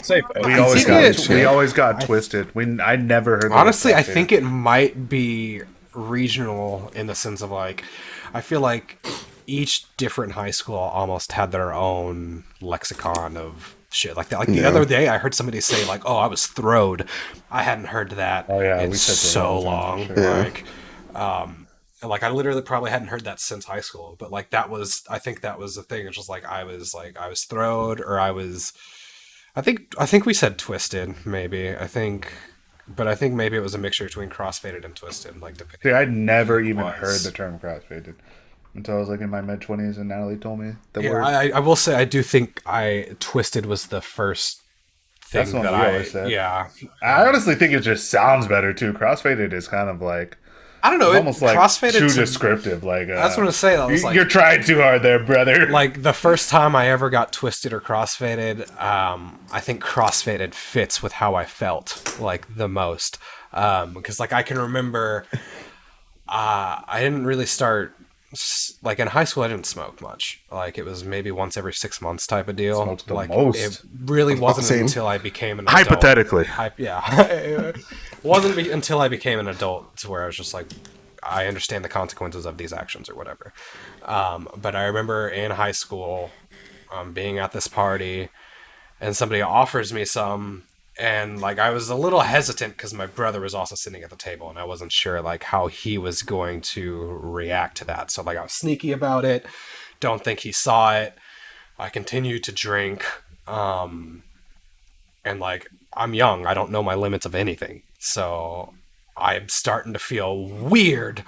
Say We I always think got twisted. I never heard. Honestly, I crossfaded. think it might be regional in the sense of like, I feel like each different high school almost had their own lexicon of shit like that. Like the other day, I heard somebody say like, "Oh, I was throwed." I hadn't heard that in we said that so all the time, long. for sure. Like I literally probably hadn't heard that since high school. But like I think that was the thing. It's just like I was throwed, or I think we said twisted, maybe. But I think maybe it was a mixture between crossfaded and twisted, like depending. See, I'd never even was. heard the term crossfaded until I was like in my mid-20s, and Natalie told me the Yeah, word. I will say I do think twisted was the first thing That's what that we I always said. yeah. I honestly think it just sounds better too. Crossfaded is kind of like I don't know. it's It, almost like crossfaded too to- descriptive. Like That's what I'm saying. I was like, you're trying too hard there, brother. like the first time I ever got twisted or crossfaded, I think crossfaded fits with how I felt like the most. Because like I can remember, I didn't really start like in high school. I didn't smoke much. Like it was maybe once every 6 months type of deal. Smoked the like most. it really wasn't Same. until I became an adult. Hypothetically. Yeah, it wasn't until I became an adult to where I was just like, I understand the consequences of these actions or whatever. But I remember in high school being at this party and somebody offers me some, and like I was a little hesitant because my brother was also sitting at the table and I wasn't sure like how he was going to react to that. So like I was sneaky about it. Don't think he saw it. I continued to drink. And like I'm young, I don't know my limits of anything. So I'm starting to feel weird.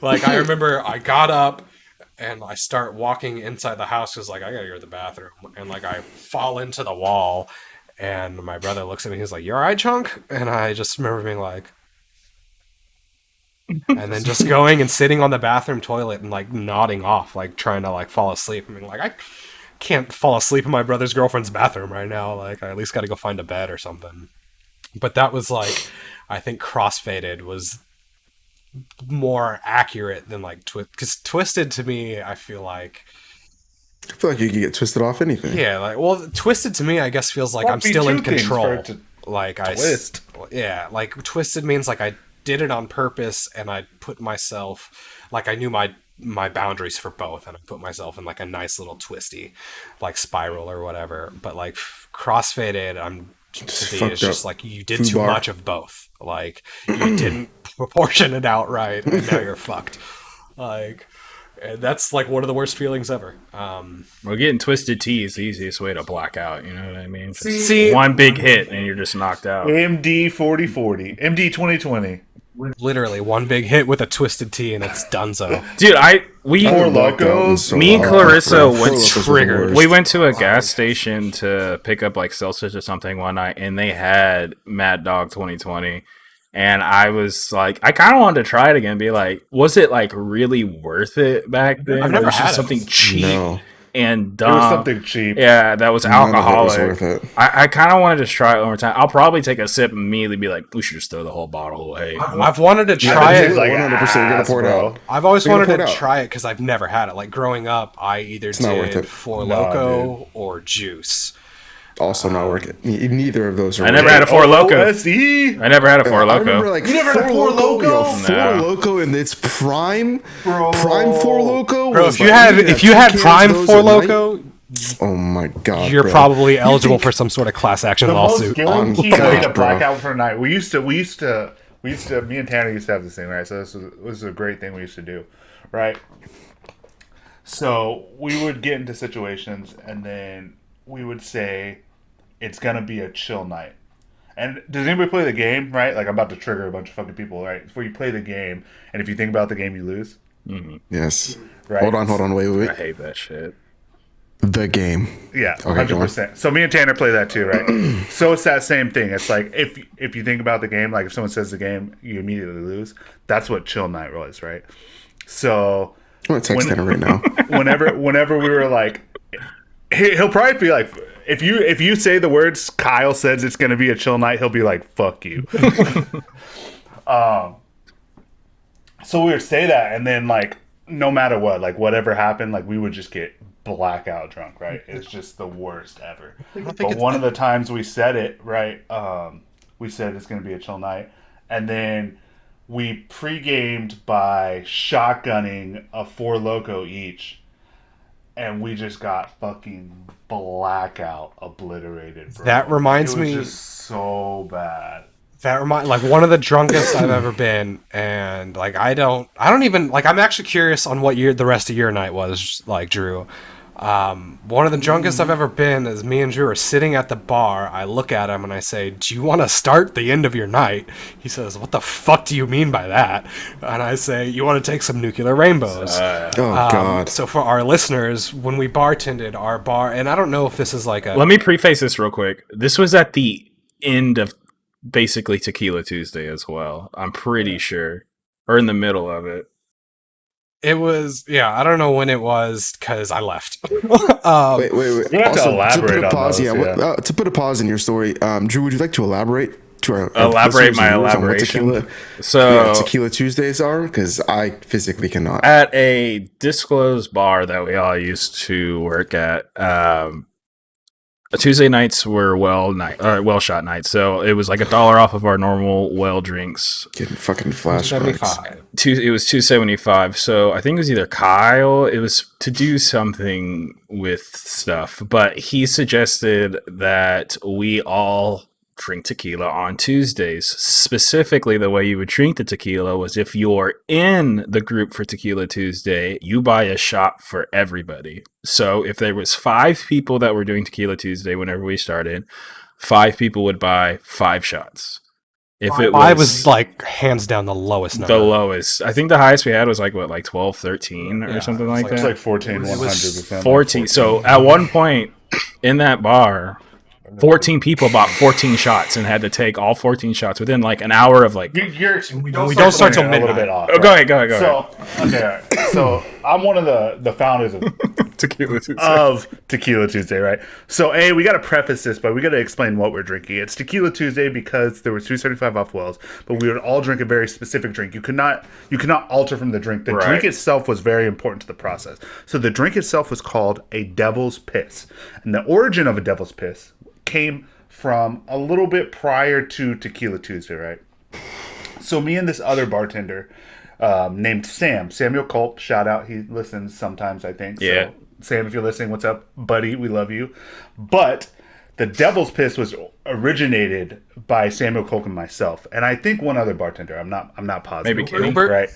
Like I remember I got up and I start walking inside the house because like I gotta go to the bathroom, and like I fall into the wall, and my brother looks at me, he's like, "You alright, Chunk?" And I just remember being like, and then just going and sitting on the bathroom toilet and like nodding off, like trying to like fall asleep. I mean, like I can't fall asleep in my brother's girlfriend's bathroom right now. Like I at least got to go find a bed or something. But that was like, I think Crossfaded was more accurate than like because Twisted to me, I feel like you can get twisted off anything. Yeah, like well, Twisted to me, I guess feels like I'm still in control. Like twist. Like Twisted means like I did it on purpose and I put myself like I knew my boundaries for both, and I put myself in like a nice little twisty like spiral or whatever. But like Crossfaded, it's just like you did too much of both. Like you didn't proportion it out right, and now you're fucked. Like, and that's like one of the worst feelings ever. Well, getting twisted tea is the easiest way to black out. You know what I mean? See, one big hit and you're just knocked out. MD 4040, MD 2020. Literally one big hit with a twisted tea and it's donezo. Dude, Four Locos. Me and Clarissa went triggered. We went to a gas station to pick up like seltzers or something one night, and they had Mad Dog 2020. And I was like, I kind of wanted to try it again. Be like, was it like really worth it back then? I've never had something cheap and dumb. It was something cheap. Yeah, that was alcoholic. None of it was worth it. I kind of wanted to try it one more time. I'll probably take a sip and immediately be like, we should just throw the whole bottle away. I've wanted to try it. Like 100%. You're gonna pour it out. I've always wanted to try it because I've never had it. Like growing up, I either did Four Loko or Juice. Also not worth it. Neither of those are. I never had a Four Loko. OSE. I never had a Four I remember Loko. like You never had a Four Loko? Yo, Four No. Loko in its prime Bro. Four Loko. Bro, was if like, you had two cans Prime of those Four at night. Loko, Oh my god, you're bro. probably eligible for some sort of class action The most lawsuit. guaranteed God, way to bro. black out for a night. We used to. Me and Tanner used to have this thing, right? So this was a great thing we used to do, right? So we would get into situations, and then we would say, "It's gonna be a chill night." And does anybody play the game? Right? Like I'm about to trigger a bunch of fucking people, right? Before you play the game, and if you think about the game, you lose. Yes. Right. Hold on. Wait. I hate that shit. The game. Yeah, Okay, go on. 100%. So me and Tanner play that too, right? So it's that same thing. It's like if you think about the game, like if someone says the game, you immediately lose. That's what chill night was, right? So I'm gonna text Tanner right now. whenever we were like, he'll probably be like, if you say the words Kyle says it's gonna be a chill night, he'll be like, fuck you. So we would say that, and then like no matter what, like whatever happened, like we would just get blackout drunk, right? It's just the worst ever. But one of the times we said it, right, we said it's going to be a chill night, and then we pre-gamed by shotgunning a Four Loko each, and we just got fucking blackout obliterated, bro. That reminds me- It was just so bad. Like one of the drunkest I've ever been, and like I don't even like. I'm actually curious on what the rest of your night was like, Drew. One of the drunkest I've ever been is me and Drew are sitting at the bar. I look at him and I say, "Do you want to start the end of your night?" He says, "What the fuck do you mean by that?" And I say, "You want to take some nuclear rainbows." Oh god. So for our listeners, when we bartended our bar, and I don't know if this is like a. Let me preface this real quick. This was at the end of basically Tequila Tuesday as well. I'm pretty sure. Or in the middle of it. It was, yeah, I don't know when it was because I left. Wait. You're gonna have to elaborate on those, to put a pause in your story, Drew, would you like to elaborate to our Elaborate listeners my and viewers on what elaboration? So Tequila Tuesdays are? Because I physically cannot. at a disclosed bar that we all used to work at, Tuesday nights were well shot nights, so it was like $1 off of our normal well drinks. Getting fucking flashbacks. 75. It was 275. So I think it was either Kyle. It was to do something with stuff, but he suggested that we all drink tequila on Tuesdays. Specifically, the way you would drink the tequila was if you're in the group for Tequila Tuesday, you buy a shot for everybody. So if there was 5 people that were doing Tequila Tuesday whenever we started, 5 people would buy 5 shots. If it I was like hands down the lowest number. The lowest. I think the highest we had was like 12, 13 or something like that. It's like 14, It 100%. was 14. So at one point in that bar, 14 people bought 14 shots and had to take all 14 shots within like an hour of like. We don't start till a little midnight. bit off. Oh, go ahead. So, okay, all right. So I'm one of the founders of Tequila Tuesday, right? So, we got to preface this, but we got to explain what we're drinking. It's Tequila Tuesday because there was 275 off wells, but we would all drink a very specific drink. You could not alter from the drink. The drink itself was very important to the process. So the drink itself was called a Devil's Piss, and the origin of a Devil's Piss came from a little bit prior to Tequila Tuesday, right? So me and this other bartender named Samuel Culp, shout out, he listens sometimes, I think. Yeah. So, Sam, if you're listening, what's up, buddy? We love you. But the Devil's Piss was originated by Samuel Culp and myself, and I think one other bartender. I'm not positive. Maybe Kenny. Right?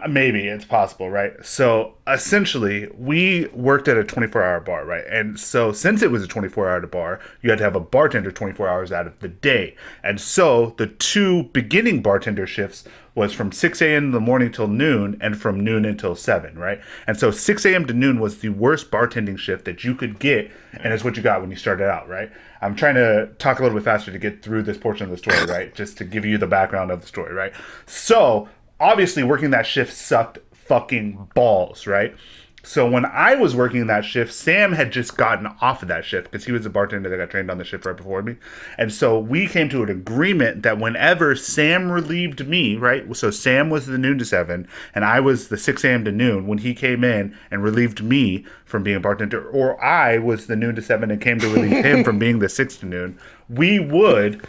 Maybe it's possible, right? So essentially, we worked at a 24-hour bar, right? And so since it was a 24-hour bar, you had to have a bartender 24 hours out of the day. And so the 2 beginning bartender shifts was from 6 a.m. in the morning till noon and from noon until 7, right? And so 6 a.m. to noon was the worst bartending shift that you could get, and it's what you got when you started out, right? I'm trying to talk a little bit faster to get through this portion of the story, right? Just to give you the background of the story, right? So obviously, working that shift sucked fucking balls, right? So when I was working that shift, Sam had just gotten off of that shift because he was the bartender that got trained on the shift right before me. And so we came to an agreement that whenever Sam relieved me, right? So Sam was the noon to 7, and I was the 6 a.m. to noon when he came in and relieved me from being a bartender, or I was the noon to 7 and came to relieve him from being the 6 to noon. We would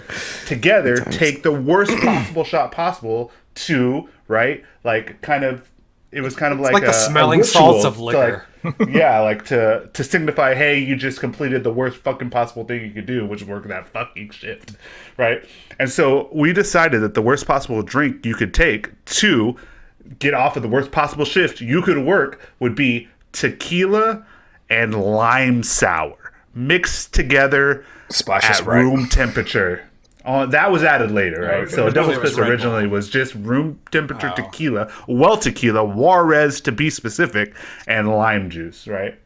together take the worst possible shot possible to, right? Like it was kind of like the smelling salts of liquor. To signify, hey, you just completed the worst fucking possible thing you could do, which is work that fucking shift, right? And so we decided that the worst possible drink you could take to get off of the worst possible shift you could work would be tequila and lime sour mixed together at room temperature. That was added later, right? Okay. So Devil's Piss originally was just room temperature tequila, tequila, Juarez to be specific, and lime juice, right?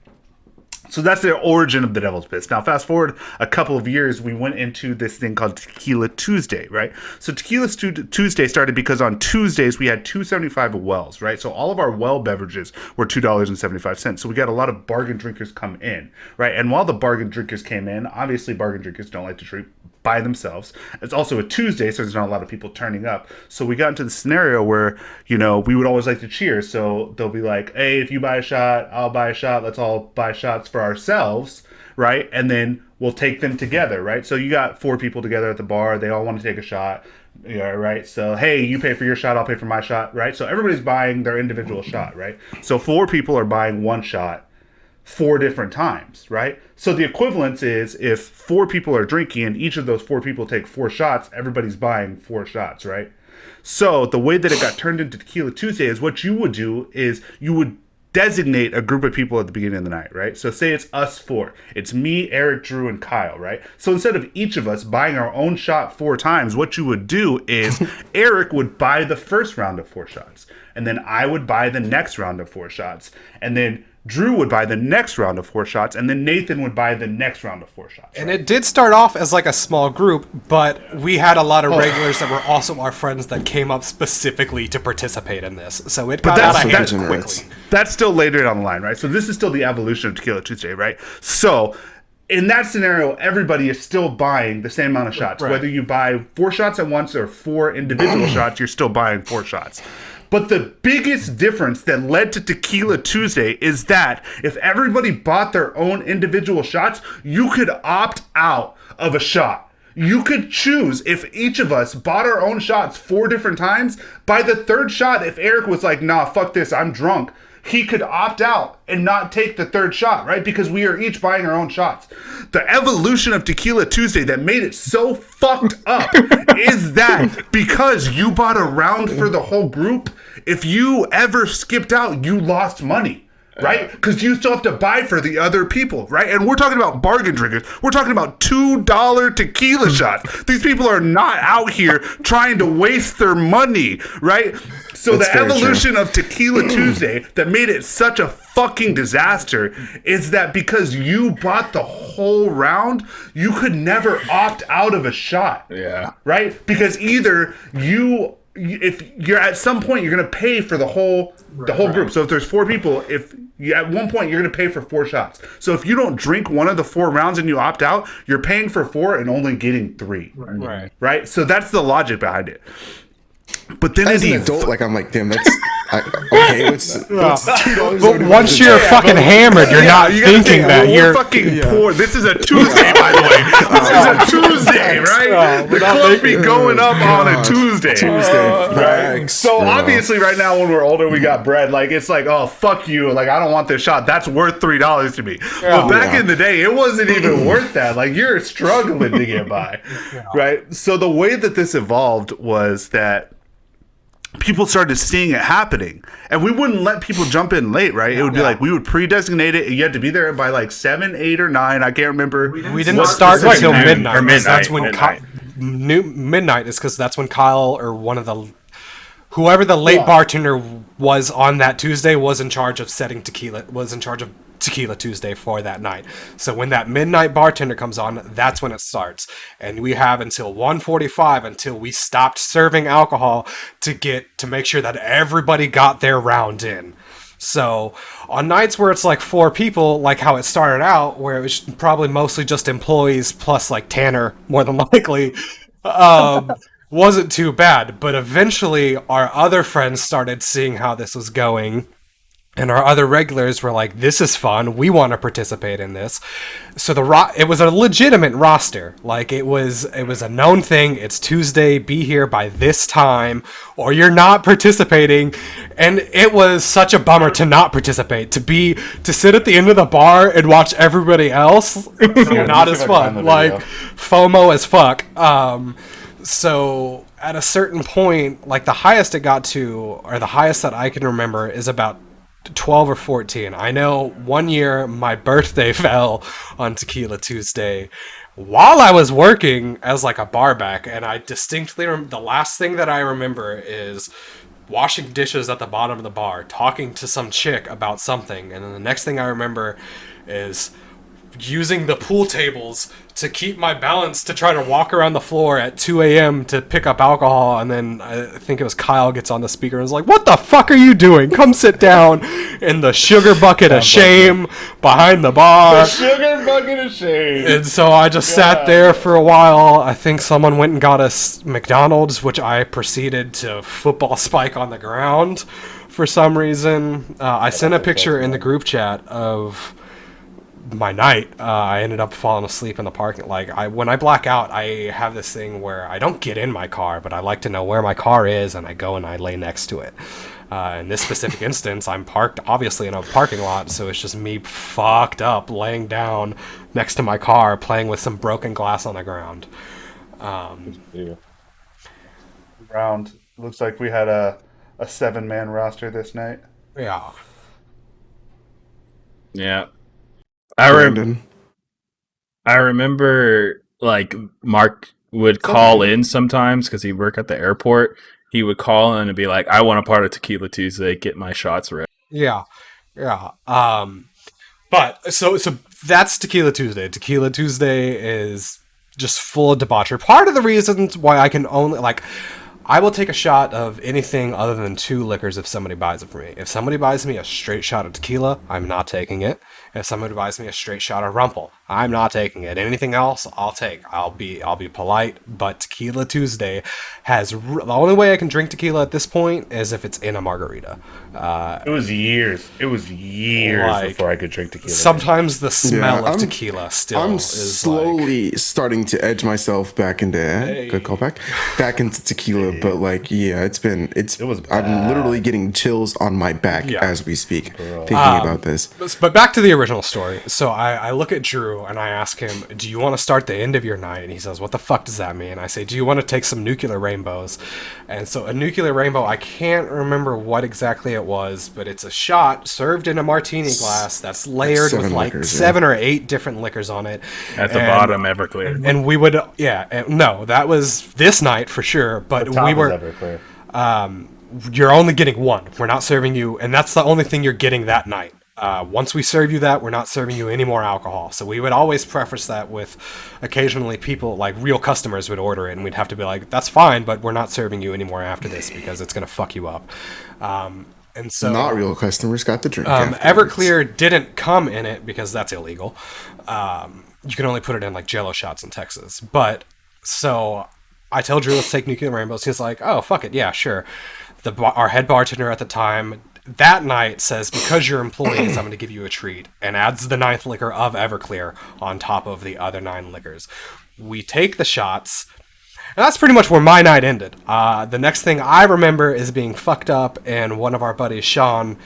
So that's the origin of the Devil's Piss. Now, fast forward a couple of years, we went into this thing called Tequila Tuesday, right? So Tequila Tuesday started because on Tuesdays we had $2.75 wells, right? So all of our well beverages were $2.75. So we got a lot of bargain drinkers come in, right? And while the bargain drinkers came in, obviously bargain drinkers don't like to drink by themselves. It's also a Tuesday, so there's not a lot of people turning up. So we got into the scenario where, we would always like to cheer. So they'll be like, hey, if you buy a shot, I'll buy a shot. Let's all buy shots for ourselves, right? And then we'll take them together, right? So you got 4 people together at the bar. They all want to take a shot, right? So, hey, you pay for your shot, I'll pay for my shot, right? So everybody's buying their individual shot, right? So 4 people are buying one shot 4 different times, right? So the equivalence is if 4 people are drinking and each of those 4 people take 4 shots, everybody's buying 4 shots, right? So the way that it got turned into Tequila Tuesday is what you would do is you would designate a group of people at the beginning of the night, right? So say it's us 4. It's me, Eric, Drew, and Kyle, right? So instead of each of us buying our own shot 4 times, what you would do is Eric would buy the first round of 4 shots, and then I would buy the next round of 4 shots, and then Drew would buy the next round of 4 shots, and then Nathan would buy the next round of 4 shots. Right? And it did start off as like a small group, but we had a lot of regulars that were also our friends that came up specifically to participate in this. So it got out of hand quickly. That's still later down the line, right? So this is still the evolution of Tequila Tuesday, right? So in that scenario, everybody is still buying the same amount of shots. Right. Whether you buy 4 shots at once or 4 individual shots, you're still buying 4 shots. But the biggest difference that led to Tequila Tuesday is that if everybody bought their own individual shots, you could opt out of a shot. You could choose if each of us bought our own shots 4 different times. By the 3rd shot, if Eric was like, nah, fuck this, I'm drunk, he could opt out and not take the 3rd shot, right? Because we are each buying our own shots. The evolution of Tequila Tuesday that made it so fucked up is that because you bought a round for the whole group, if you ever skipped out, you lost money. Right? Because you still have to buy for the other people, right? And we're talking about bargain drinkers. We're talking about $2 tequila shots. These people are not out here trying to waste their money, right? So That's the very evolution of Tequila Tuesday that made it such a fucking disaster is that because you bought the whole round, you could never opt out of a shot. Yeah. Right? Because either if you're at some point you're going to pay for the whole group. So if there's 4 people, at one point you're going to pay for 4 shots. So if you don't drink one of the 4 rounds and you opt out, you're paying for 4 and only getting 3. Right? So that's the logic behind it. But then As an adult, like, I'm like, damn, that's okay. What's $2? But once you're fucking hammered, you're not you gotta thinking think, that. we're You're fucking poor. This is a Tuesday, by the way. This is a Tuesday, right? The club be going up on a Tuesday. Right? So obviously, right now when we're older, we got bread. Like it's like, oh fuck you. Like I don't want this shot. That's worth $3 to me. But back in the day, it wasn't even worth that. Like you're struggling to get by, right? So the way that this evolved was that people started seeing it happening, and we wouldn't let people jump in late, right? It would be like we would pre-designate it. You had to be there by like 7, 8, or 9. I can't remember. We didn't start until midnight. Or midnight. That's when midnight is because that's when Kyle or whoever the late bartender was on that Tuesday was in charge of setting tequila. Was in charge of Tequila Tuesday for that night. So when that midnight bartender comes on, that's when it starts. And we have until 1:45 until we stopped serving alcohol to make sure that everybody got their round in. So on nights where it's like 4 people, like how it started out, where it was probably mostly just employees plus like Tanner, more than likely, wasn't too bad. But eventually our other friends started seeing how this was going. And our other regulars were like, this is fun. We want to participate in this. So it was a legitimate roster. Like it was a known thing. It's Tuesday. Be here by this time or you're not participating. And it was such a bummer to not participate, to sit at the end of the bar and watch everybody else. Not as fun. Like FOMO as fuck. So at a certain point, like the highest it got to, or the highest that I can remember is about 12 or 14. I know one year my birthday fell on Tequila Tuesday while I was working as like a bar back, and I distinctly the last thing that I remember is washing dishes at the bottom of the bar, talking to some chick about something, and then the next thing I remember is using the pool tables to keep my balance to try to walk around the floor at 2 a.m. to pick up alcohol, and then I think it was Kyle gets on the speaker and is like, what the fuck are you doing? Come sit down in the sugar bucket of shame behind the bar. The sugar bucket of shame. And so I just sat there for a while. I think someone went and got us McDonald's, which I proceeded to football spike on the ground for some reason. I sent a picture in the group chat of my night. I ended up falling asleep in the parking. When I black out, I have this thing where I don't get in my car, but I like to know where my car is, and I go and I lay next to it. In this specific instance, I'm parked obviously in a parking lot, so it's just me fucked up, laying down next to my car, playing with some broken glass on the ground. Round. Looks like we had a 7-man roster this night. Yeah. Yeah. Brandon. I remember like Mark would call in sometimes because he'd work at the airport. He would call in and be like, I want a part of Tequila Tuesday, get my shots ready. Yeah. But so that's Tequila Tuesday. Tequila Tuesday is just full of debauchery. Part of the reasons why I can only I will take a shot of anything other than 2 liquors if somebody buys it for me. If somebody buys me a straight shot of tequila, I'm not taking it. If somebody buys me a straight shot of Rumple, I'm not taking it. Anything else, I'll take. I'll be polite, but Tequila Tuesday has the only way I can drink tequila at this point is if it's in a margarita. It was years. It was years Like, before I could drink tequila. Sometimes the smell Yeah, of tequila still I'm is slowly starting to edge myself back into good callback, back into tequila. But like, yeah, I'm literally getting chills on my back as we speak, thinking about this. But back to the original story. So I look at Drew and I ask him, do you want to start the end of your night? And he says, what the fuck does that mean? I say, do you want to take some nuclear rainbows? And so a nuclear rainbow, I can't remember what exactly it was, but it's a shot served in a martini glass that's layered with like liquors, 7 or 8 different liquors on it. At the bottom, Everclear. And we would, no, that was this night for sure. But we were, you're only getting 1. We're not serving you, and that's the only thing you're getting that night. Once we serve you that, we're not serving you any more alcohol. So we would always preface that with occasionally people, like real customers, would order it, and we'd have to be like, that's fine, but we're not serving you anymore after this because it's going to fuck you up. And so Not real customers got the drink. Everclear didn't come in it because that's illegal. You can only put it in like Jello shots in Texas. But so I tell Drew, let's take nuclear rainbows. He's like, oh, fuck it. Yeah, sure. Our head bartender at the time that night says, because you're employees, I'm going to give you a treat, and adds the 9th liquor of Everclear on top of the other 9 liquors. We take the shots, and that's pretty much where my night ended. The next thing I remember is being fucked up, and one of our buddies, Sean,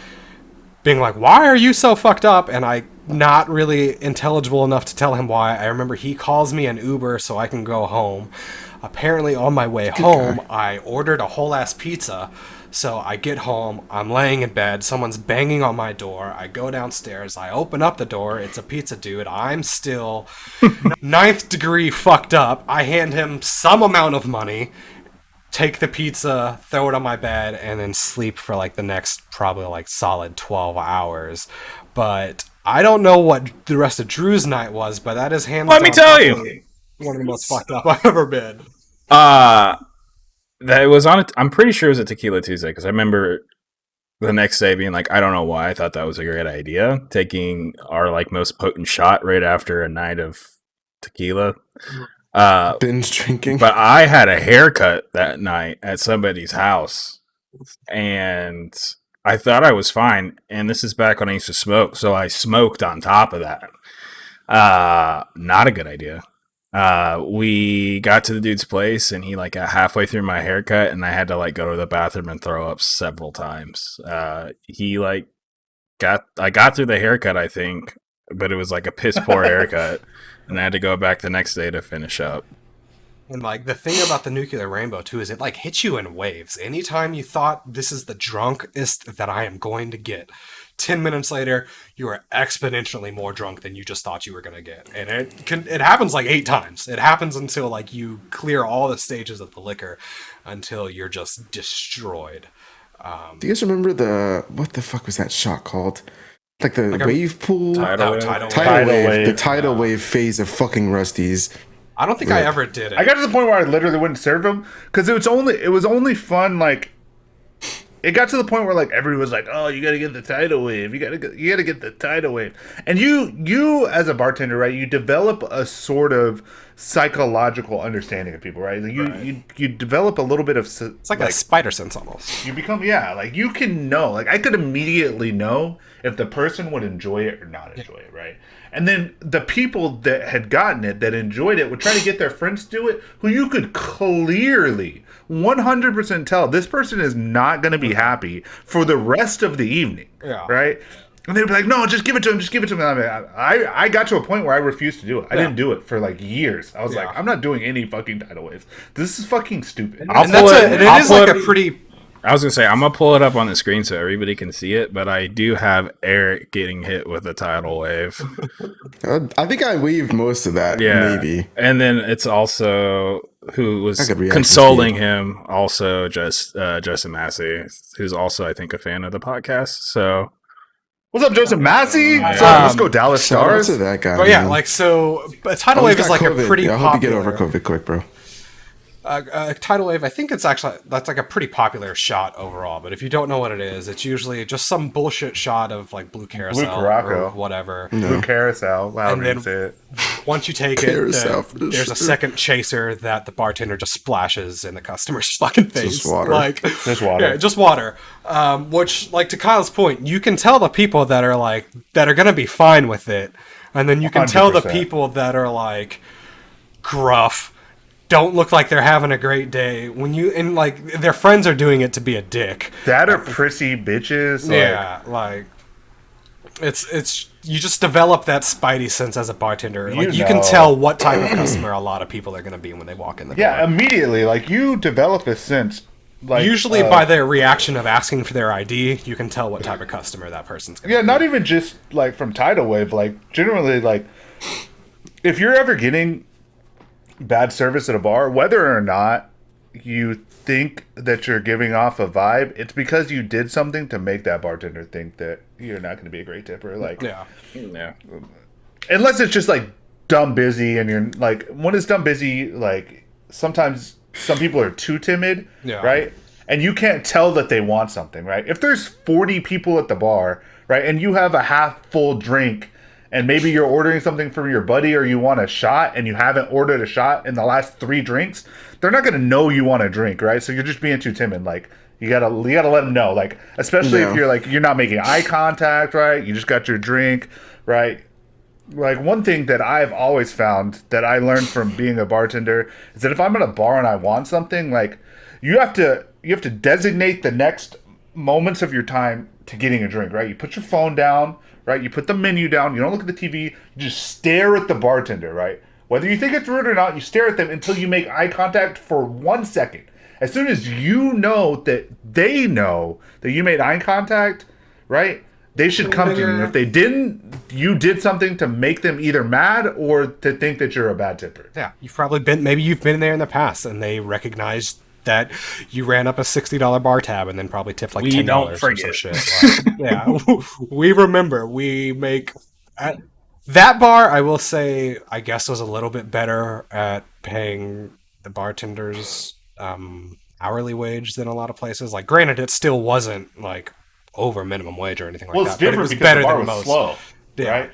being like, why are you so fucked up? And I not really intelligible enough to tell him why. I remember he calls me an Uber so I can go home. Apparently on my way home, I ordered a whole ass pizza. So I get home, I'm laying in bed, someone's banging on my door, I go downstairs, I open up the door, it's a pizza dude, I'm still 9th degree fucked up, I hand him some amount of money, take the pizza, throw it on my bed, and then sleep for like the next probably like solid 12 hours. But I don't know what the rest of Drew's night was, but that is hands Let me down tell you, one of the most fucked up I've ever been. That was on. I'm pretty sure it was a Tequila Tuesday because I remember the next day being like, I don't know why I thought that was a great idea, taking our like most potent shot right after a night of tequila. Binge drinking. But I had a haircut that night at somebody's house, and I thought I was fine. And this is back when I used to smoke, so I smoked on top of that. Not a good idea. We got to the dude's place, and he like got halfway through my haircut, and I had to like go to the bathroom and throw up several times. He like I got through the haircut, I think, but it was like a piss poor haircut, and I had to go back the next day to finish up. And like the thing about the nuclear rainbow too is it like hits you in waves. Anytime you thought this is the drunkest that I am going to get, 10 minutes later, you are exponentially more drunk than you just thought you were going to get. And it happens like 8 times. It happens until like you clear all the stages of the liquor until you're just destroyed. Do you guys remember what the fuck was that shot called? Like the wave pool? Tidal wave. The tidal wave phase of fucking Rusty's. I don't think I ever did it. I got to the point where I literally wouldn't serve them because it was only fun like. It got to the point where like everyone was like, "Oh, you got to get the tidal wave. You got to get the tidal wave." And you as a bartender, right? You develop a sort of psychological understanding of people, right? Like you develop a little bit of it's like a spider sense almost. You become like you can know. Like I could immediately know if the person would enjoy it or not enjoy it, right? And then the people that had gotten it, that enjoyed it, would try to get their friends to do it, who you could clearly 100% tell this person is not going to be happy for the rest of the evening, right? And they'd be like, no, just give it to him, just give it to him. I got to a point where I refused to do it. I didn't do it for like years. I was like, I'm not doing any fucking tidal waves. This is fucking stupid. I was going to say, I'm going to pull it up on the screen so everybody can see it, but I do have Eric getting hit with a tidal wave. I think I weaved most of that, maybe. And then it's also who was consoling him, also Justin Massey, who's also, I think, a fan of the podcast. So, what's up, Joseph Massey? Let's go Dallas Stars. Shout out to that guy. But yeah, like so, a tidal wave is like a pretty popular. I hope you get over COVID quick, bro. Tidal wave, I think it's actually, that's like a pretty popular shot overall, but if you don't know what it is, it's usually just some bullshit shot of like blue carousel or whatever. Blue carousel, wow, And then- say it. Once you take Carousel it, for there's a sure. second chaser that the bartender just splashes in the customer's fucking face. Just water. Like, Just water. Yeah, just water. Which, like, to Kyle's point, you can tell the people that are like, that are gonna be fine with it, and then you can tell the 100%. people that are like gruff, don't look like they're having a great day when you, and like their friends are doing it to be a dick. That are prissy bitches. Like, Yeah, like it's you just develop that spidey sense as a bartender. Like you can know. tell what type of customer a lot of people are going to be when they walk in the yeah, door. immediately. Like, you develop a sense. Like, Usually by their reaction of asking for their ID, you can tell what type of customer that person's going to Yeah, be. not even just like from tidal wave. Like, generally, like, if you're ever getting bad service at a bar, whether or not you think that you're giving off a vibe, it's because you did something to make that bartender think that you're not going to be a great tipper. Like, Yeah. Yeah. unless it's just like dumb busy, and you're like, when it's dumb busy, like sometimes some people are too timid, Yeah. right? And you can't tell that they want something, right? If there's 40 people at the bar, right, and you have a half full drink, and maybe you're ordering something from your buddy, or you want a shot and you haven't ordered a shot in the last 3 drinks, they're not going to know you want a drink, right? So you're just being too timid. Like, you gotta let them know, like, especially if you're like, you're not making eye contact, right? You just got your drink, right? Like, one thing that I've always found that I learned from being a bartender is that if I'm at a bar and I want something, like, you have to designate the next moments of your time to getting a drink, right? You put your phone down, right? You put the menu down. You don't look at the TV. You just stare at the bartender, right? Whether you think it's rude or not, you stare at them until you make eye contact for 1 second. As soon as you know that they know that you made eye contact, right? They should come to you. And if they didn't, you did something to make them either mad or to think that you're a bad tipper. Yeah. You've probably been, maybe you've been there in the past and they recognized that you ran up a $60 bar tab and then probably tipped like We $10 don't or forget. some shit. Like, yeah, we remember. We make at that bar. I will say, I guess, was a little bit better at paying the bartenders hourly wage than a lot of places. Like, granted, it still wasn't like over minimum wage or anything like Well, that. it's different but it was because better the bar than was most. slow, Yeah. right?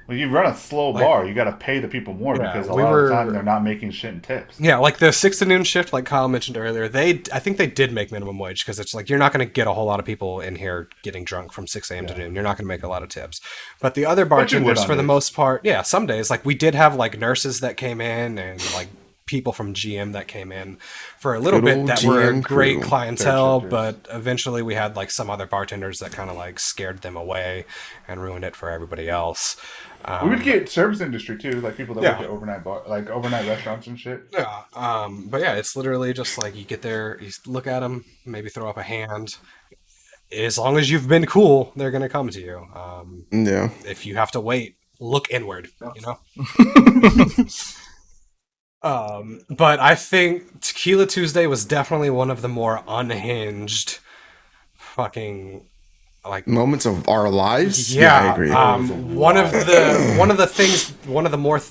When you run a slow bar, you got to pay the people more because a lot of the time they're not making shit in tips. Yeah, like the 6 to noon shift, like Kyle mentioned earlier, I think they did make minimum wage because it's like you're not going to get a whole lot of people in here getting drunk from 6 a.m. to noon. You're not going to make a lot of tips. But the other you would bartenders, on for the days. most part, yeah, some days, like we did have like nurses that came in and like people from GM that came in for a little Good bit old that were GM great crew. clientele, Fair but eventually we had like some other bartenders that kind of like scared them away and ruined it for everybody else. We would get service industry too, like people that Yeah. work at overnight bar, like overnight restaurants and shit. Yeah, but yeah, it's literally just like you get there, you look at them, maybe throw up a hand. As long as you've been cool, they're gonna come to you. Yeah. If you have to wait, look inward. You know. But I think Tequila Tuesday was definitely one of the more unhinged, fucking like Moments of our lives. yeah. I agree. One of the more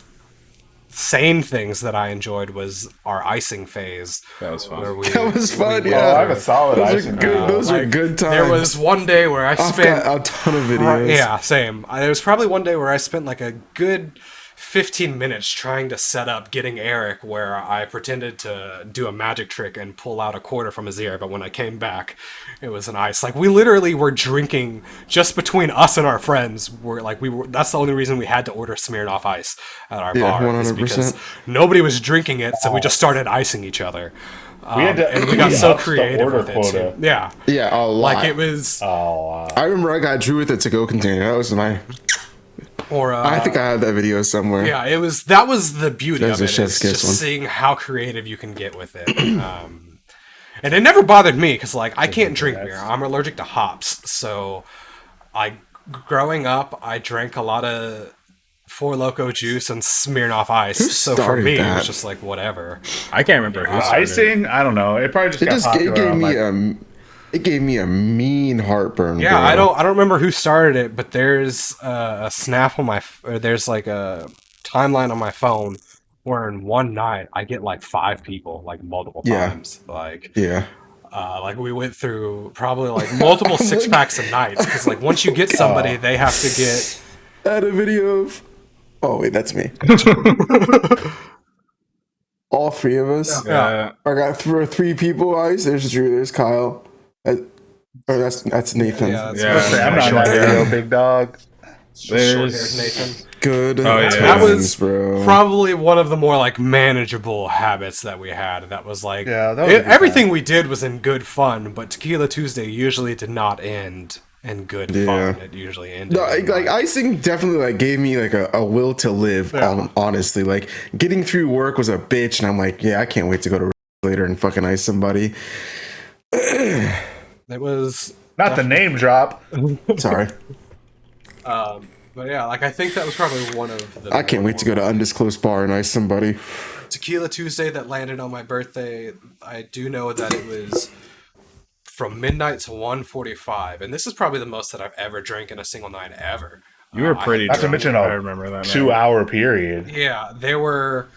sane things that I enjoyed was our icing phase. That was fun. where we- That was fun. we- Yeah, I have a solid those icing are good. now. Those are like, good times. There was one day where I I've spent got a ton of videos. yeah, same. There was probably one day where I spent like a good 15 minutes trying to set up getting Eric, where I pretended to do a magic trick and pull out a quarter from his ear, but when I came back, it was an ice. Like we literally were drinking just between us and our friends. That's the only reason we had to order Smirnoff Ice at our Yeah, bar, is 100%. because nobody was drinking it, so we just started icing each other. We had to, And we got so upped the creative order with it. quota. Too. Yeah. Yeah, a lot. Like it was, I remember I got Drew with a to-go container. That was my. or I think I had that video somewhere. yeah, that was the beauty That was of a it. chef's Is kiss just one. seeing how creative you can get with it. And it never bothered me because like I can't drink beer. I'm allergic to hops. So growing up, I drank a lot of Four Loko juice and Smirnoff Ice. Who So for started me, it that? was just like whatever. I can't remember who started. Icing, I don't know. It probably just It got just popular. it gave on, me like, it gave me a mean heartburn. Yeah, bro. I don't remember who started it, but there's a snap on there's like a timeline on my phone where in one night I get like 5 people, like multiple Yeah. times. Yeah. Like we went through probably like multiple 6-packs a night because like once you get somebody, they have to get. I had a video of. Oh wait, that's me. All 3 of us. Yeah. I got 3 people. Ice. There's Drew. There's Kyle. That's Nathan. Yeah, that's Yeah. I'm not in that video, big dog. short-haired There's Nathan. Good. Oh, yeah. That was bro. probably one of the more like manageable habits that we had. That was like Yeah, that was a good everything we did was in good fun, but Tequila Tuesday usually did not end in good fun. It usually ended. No, in, like icing definitely like gave me like a will to live. Yeah. Honestly, like getting through work was a bitch, and I'm like, yeah, I can't wait to go to later and fucking ice somebody. it was Not the name drop. Sorry, but yeah, like I think that was probably one of the. I can't wait to go to undisclosed bar and ice somebody. Tequila Tuesday that landed on my birthday. I do know that it was from midnight to 1:45, and this is probably the most that I've ever drank in a single night ever. You were pretty Not to drunk. mention I a remember that. 2-hour period. Yeah, there were.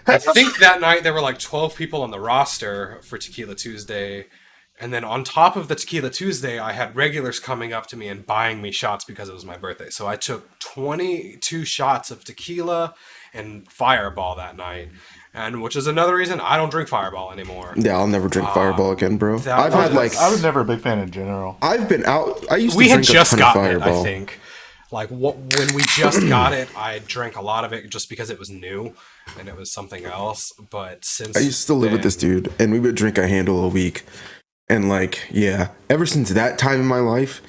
I think that night there were like 12 people on the roster for Tequila Tuesday. And then on top of the Tequila Tuesday, I had regulars coming up to me and buying me shots because it was my birthday. So I took 22 shots of tequila and Fireball that night. And which is another reason I don't drink Fireball anymore. Yeah, I'll never drink Fireball again, bro. that I was never a big fan in general. I've been out. I used We to had drink a just ton of gotten it, Fireball. I think. Like when we just got it, I drank a lot of it just because it was new and it was something else. But since I used to live with this then- dude, and we would drink a handle a week. And like, yeah, ever since that time in my life,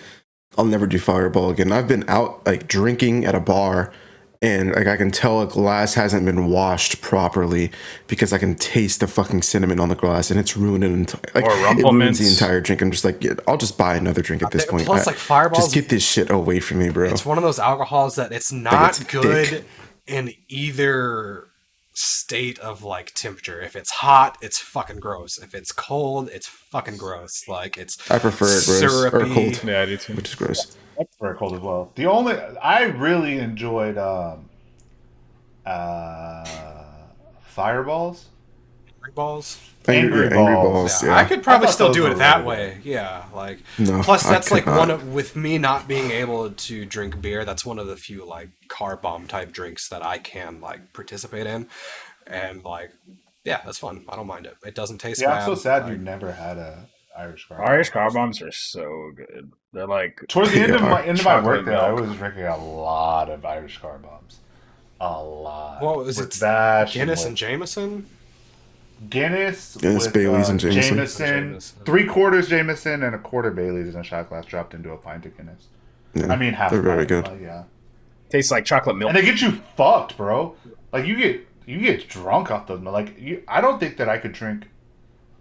I'll never do Fireball again. I've been out like drinking at a bar, and like I can tell a glass hasn't been washed properly because I can taste the fucking cinnamon on the glass, and it's ruining like Or it Rumple ruins the Mints. entire drink. I'm just like, yeah, I'll just buy another drink at this point. Plus, like, Fireball's- just get this shit away from me, bro. It's one of those alcohols that it's not it's good thick. in either state of like temperature. If it's hot, it's fucking gross. If it's cold, it's fucking gross. Like it's I prefer it gross or syrupy. cold, Yeah, I do too. which is gross. I prefer cold as well. The only I really enjoyed Fireballs. Balls. Angry Angry Balls. balls. Yeah, Yeah, I could probably I thought still those do were it that really way. Yeah, like No, plus I that's like could one not. of with me not being able to drink beer. That's one of the few like car bomb type drinks that I can like participate in, and like yeah, that's fun. I don't mind it. It doesn't taste Yeah, bad. I'm so sad like, you never had a Irish car. Irish car bombs are so good. They're like Towards the end of my Chocolate work day, I milk. was drinking a lot of Irish car bombs. A lot. What was With it? Bash Guinness with and Jameson. Guinness, Guinness, with, Baileys, and Jameson. Jameson. 3/4 Jameson and 1/4 Baileys in a shot glass dropped into a pint of Guinness. Yeah, I mean, half. they're a very pint, good. like, yeah, tastes like chocolate milk. and they get you fucked, bro. Like you get drunk off those. Like I don't think that I could drink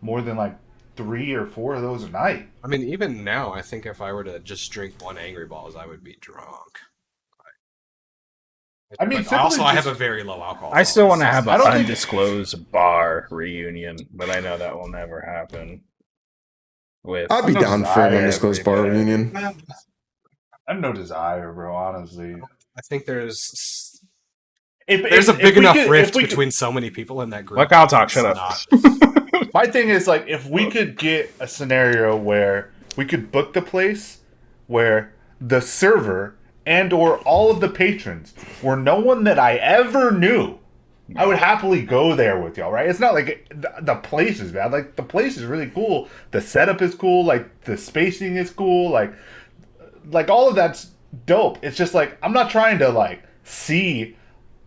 more than like 3 or 4 of those a night. I mean, even now, I think if I were to just drink one Angry Balls, I would be drunk. I mean, But also, simply I have just- a very low alcohol. I still want to have I an don't think- undisclosed bar reunion, but I know that will never happen. With I'd be no down for an desire undisclosed bar to- reunion. I have no desire, bro. Honestly, I think there's if a big we enough could- if rift we could- between so many people in that group. Look, I'll talk. It's Shut up. not- My thing is like if we could get a scenario where we could book the place where the server and or all of the patrons were no one that I ever knew, I would happily go there with y'all, right? It's not like the place is bad. Like the place is really cool. The setup is cool. Like the spacing is cool. Like all of that's dope. It's just like I'm not trying to like see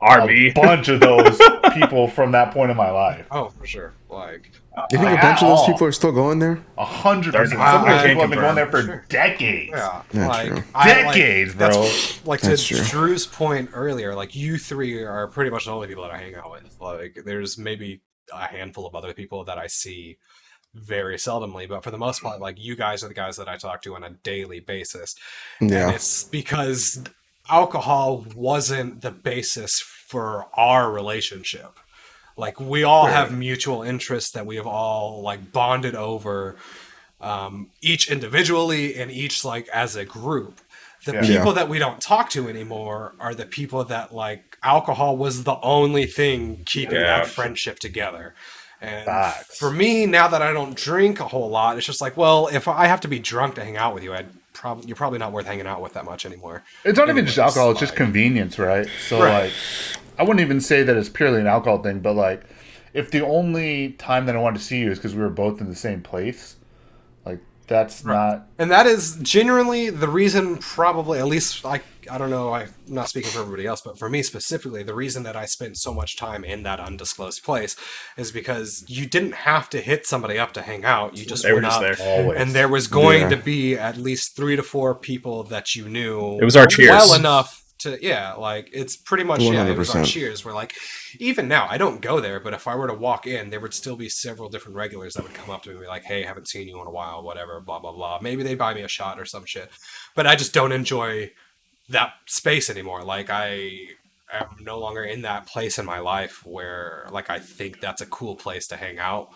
a RB. bunch of those people from that point in my life. Oh, for sure. Like, You think Like, a bunch of at those all. people are still going there? 100%. There's- Some I of those can't people have been going there for Sure. decades. yeah, That's like true. Decades, bro. That's, like to That's true. Drew's point earlier, like you three are pretty much the only people that I hang out with. Like, there's maybe a handful of other people that I see very seldomly, but for the most part, like you guys are the guys that I talk to on a daily basis. Yeah. And it's because alcohol wasn't the basis for our relationship. Like we all have mutual interests that we have all like bonded over, each individually and each like as a group, The Yeah. people that we don't talk to anymore are the people that, like, alcohol was the only thing keeping Yeah. that friendship together. And Facts. for me, now that I don't drink a whole lot, it's just like, well, if I have to be drunk to hang out with you, you're probably not worth hanging out with that much anymore. It's not even just Anyways, alcohol; it's just like- convenience, right? So, Right. like, I wouldn't even say that it's purely an alcohol thing, but like, if the only time that I wanted to see you is because we were both in the same place, like, that's not. And that is genuinely the reason, probably, at least I don't know, I'm not speaking for everybody else, but for me specifically, the reason that I spent so much time in that undisclosed place is because you didn't have to hit somebody up to hang out. You just They were went just up, there. Always. and there was going Yeah. to be at least 3 to 4 people that you knew. It was our cheers. Well enough to, like, it's pretty much, it was our 100%. cheers. Where, like, even now, I don't go there, but if I were to walk in, there would still be several different regulars that would come up to me and be like, hey, haven't seen you in a while, whatever, blah, blah, blah. Maybe they buy me a shot or some shit. But I just don't enjoy that space anymore. Like, I am no longer in that place in my life where, like, I think that's a cool place to hang out.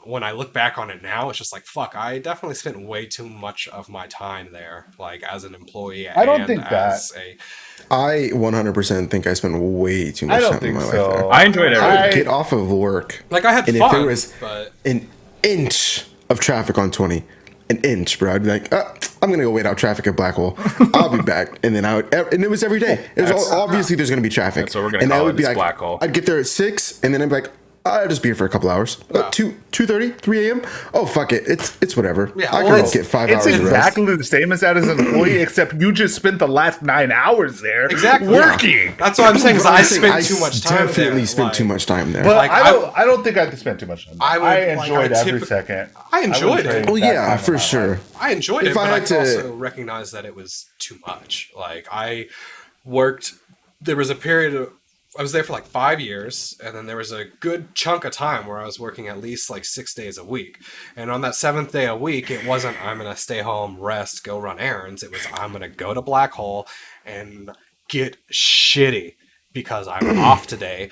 When I look back on it now, it's just like, fuck, I definitely spent way too much of my time there, like, as an employee. I don't and think as I 100% think I spent way too much I don't time in think my life so. there. I enjoyed I would everything. get off of work, like, I had and fun, if there was but an inch of traffic on 20, an inch, bro, I'd be like, I'm gonna go wait out traffic at BlackHole. I'll be back, and then and it was every day. It was obviously there's gonna be traffic. That's what we're gonna and I call would it, be is like, BlackHole. I'd get there at 6, and then I'd be like, I'll just be here for a couple hours. 2:30, 3 a.m. Oh fuck it, it's whatever. Yeah, I well, can get 5 It's hours of rest. exactly the same as that as an employee, except you just spent the last 9 hours there Exactly. working. that's what I'm saying. Is But I I'm saying spent too much time Definitely there. spent like, too much time there. But Like, I don't think I spent too much time. I would- I like, enjoyed I every typ- second. I enjoyed wouldn't it. trade Well, that yeah, time in for my sure. life. I enjoyed it, If but I I had to- also recognized that it was too much. Like, I worked, there was a period of, I was there for like 5 years, and then there was a good chunk of time where I was working at least like 6 days a week. And on that 7th day a week, it wasn't, I'm going to stay home, rest, go run errands. It was, I'm going to go to BlackHole and get shitty because I'm off today.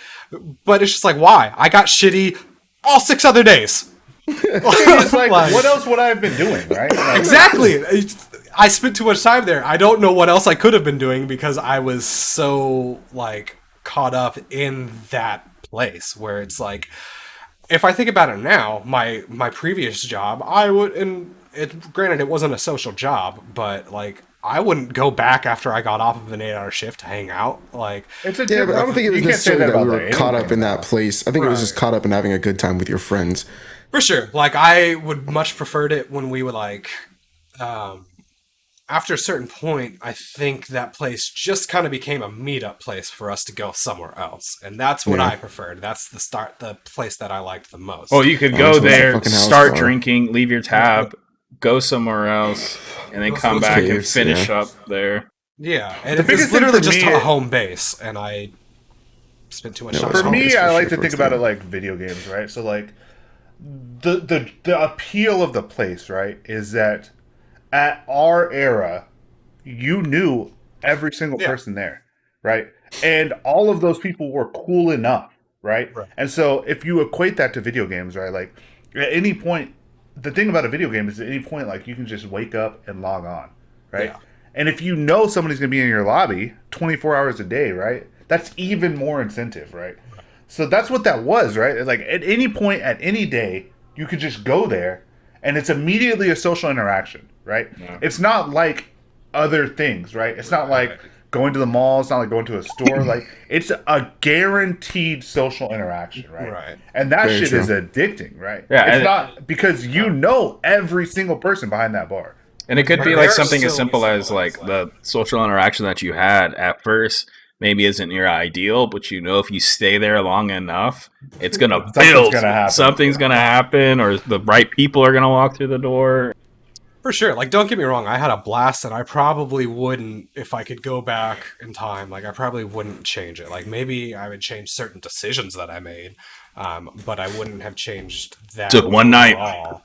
But it's just like, why? I got shitty all 6 other days. It's like, what else would I have been doing, right? Like, Exactly. I spent too much time there. I don't know what else I could have been doing because I was so, like, caught up in that place where it's like, if I think about it now, my previous job, I would, and granted it wasn't a social job, but like, I wouldn't go back after I got off of an 8-hour shift to hang out. Like, it's a Yeah, but I don't think it was you can't say necessarily that we about were caught up anything, in that though. place. I think it was Right. just caught up in having a good time with your friends. for sure. Like, I would much preferred it when we would like, after a certain point, I think that place just kind of became a meetup place for us to go somewhere else. And that's what Yeah. I preferred. That's the place that I liked the most. Well, you could Oh, go this was a there, fucking house start bar. drinking, leave your tab, go somewhere else, and then come back and caves, finish yeah. up there. Yeah, and The it was biggest thing literally for just me- a home base, and I spent too much Yeah, time. it was For home home. me, base for I like sure to towards think about the it like video games, right? So like the appeal of the place, right, is that at our era, you knew every single Yeah. person there, right? And all of those people were cool enough, right? Right. And so if you equate that to video games, right, like at any point, the thing about a video game is at any point, like you can just wake up and log on, right? Yeah. And if you know somebody's going to be in your lobby 24 hours a day, right? That's even more incentive, right? So that's what that was, right? Like at any point, at any day, you could just go there and it's immediately a social interaction, right? Yeah. It's not like other things, right? It's not like going to the mall. It's not like going to a store. Like it's a guaranteed social interaction, right? Right. And that Very shit true. is addicting, right? Yeah, It's and- not because you know every single person behind that bar. And it could be There like are something as still simple as examples, like like- the social interaction that you had at first maybe isn't your ideal, but you know if you stay there long enough, it's gonna Something's build. gonna happen. Something's gonna happen, or the right people are gonna walk through the door. For sure. Like, don't get me wrong, I had a blast, and I probably wouldn't, if I could go back in time, like, I probably wouldn't change it. Like, maybe I would change certain decisions that I made, but I wouldn't have changed that. Took one night. overall.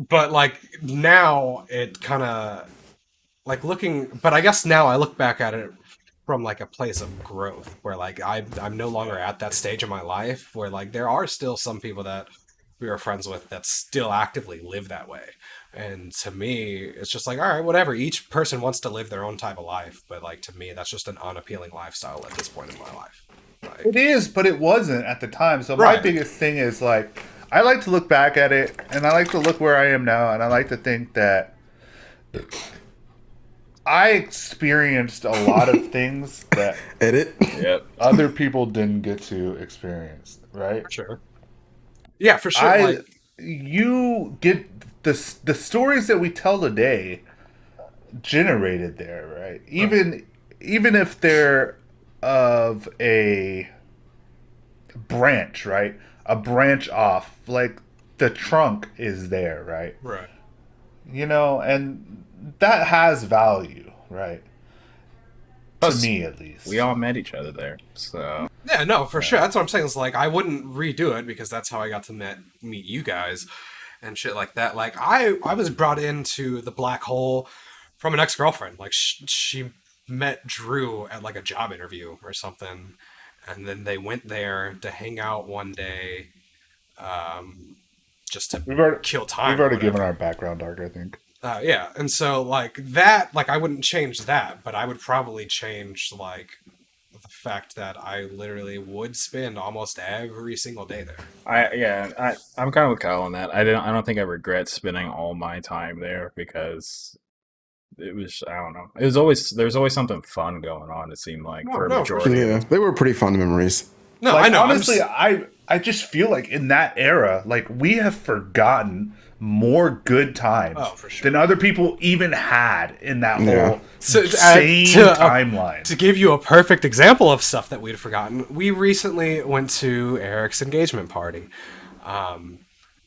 But like now it kind of like looking, but I guess now I look back at it from like a place of growth where like I'm no longer at that stage of my life where like there are still some people that we were friends with that still actively live that way. And to me, it's just like, all right, whatever. Each person wants to live their own type of life, but like to me, that's just an unappealing lifestyle at this point in my life. Like, It is, but it wasn't at the time. So my Right. biggest thing is like, I like to look back at it, and I like to look where I am now, and I like to think that I experienced a lot of things that Edit. Yep. other people didn't get to experience, right? for sure. Yeah, for sure. You get the stories that we tell today generated there, right? Even if they're of a branch, right? A branch off, like the trunk is there, right? right. You know, and that has value, right? To Plus, me, at least. We all met each other there, so Yeah, no, for sure. That's what I'm saying. It's like I wouldn't redo it because that's how I got to meet you guys and shit like that. Like I was brought into the BlackHole from an ex-girlfriend. Like she met Drew at like a job interview or something, and then they went there to hang out one day, just to We've already, kill time. we've or already whatever. given our background arc, I think. Yeah, and so like that, like I wouldn't change that, but I would probably change like the fact that I literally would spend almost every single day there. I'm kind of with Kyle on that. I don't think I regret spending all my time there because it was, I don't know. There's always something fun going on. It seemed like for a no, for majority. Yeah, they were pretty fun memories. No, Like, I know. honestly, I just feel like in that era, like we have forgotten more good times Oh, for sure. than other people even had in that Yeah. whole So, insane timeline. To give you a perfect example of stuff that we'd forgotten, we recently went to Eric's engagement party.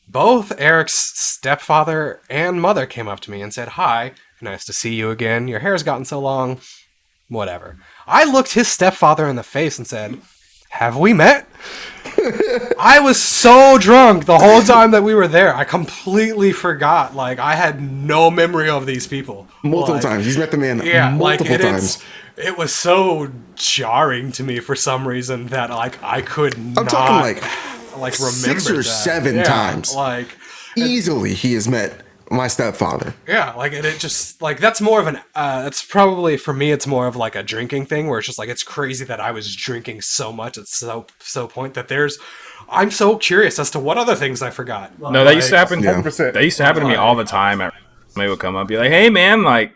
Both Eric's stepfather and mother came up to me and said, "Hi, nice to see you again. Your hair's gotten so long." Whatever. I looked his stepfather in the face and said, "Have we met?" I was so drunk the whole time that we were there. I completely forgot. Like, I had no memory of these people. Multiple Like, times. He's met the man Yeah, multiple times. it was so jarring to me for some reason that like I could I'm not talking like remember 6 or that. 7 Yeah, times. Like Easily he has met my stepfather. yeah, like it just like that's more of an it's probably for me it's more of like a drinking thing where it's just like it's crazy that I was drinking so much at so point that I'm so curious as to what other things I forgot. No, that used to happen. Yeah. 100%. That used to happen to me all the time. They would come up, be like, "Hey, man, like,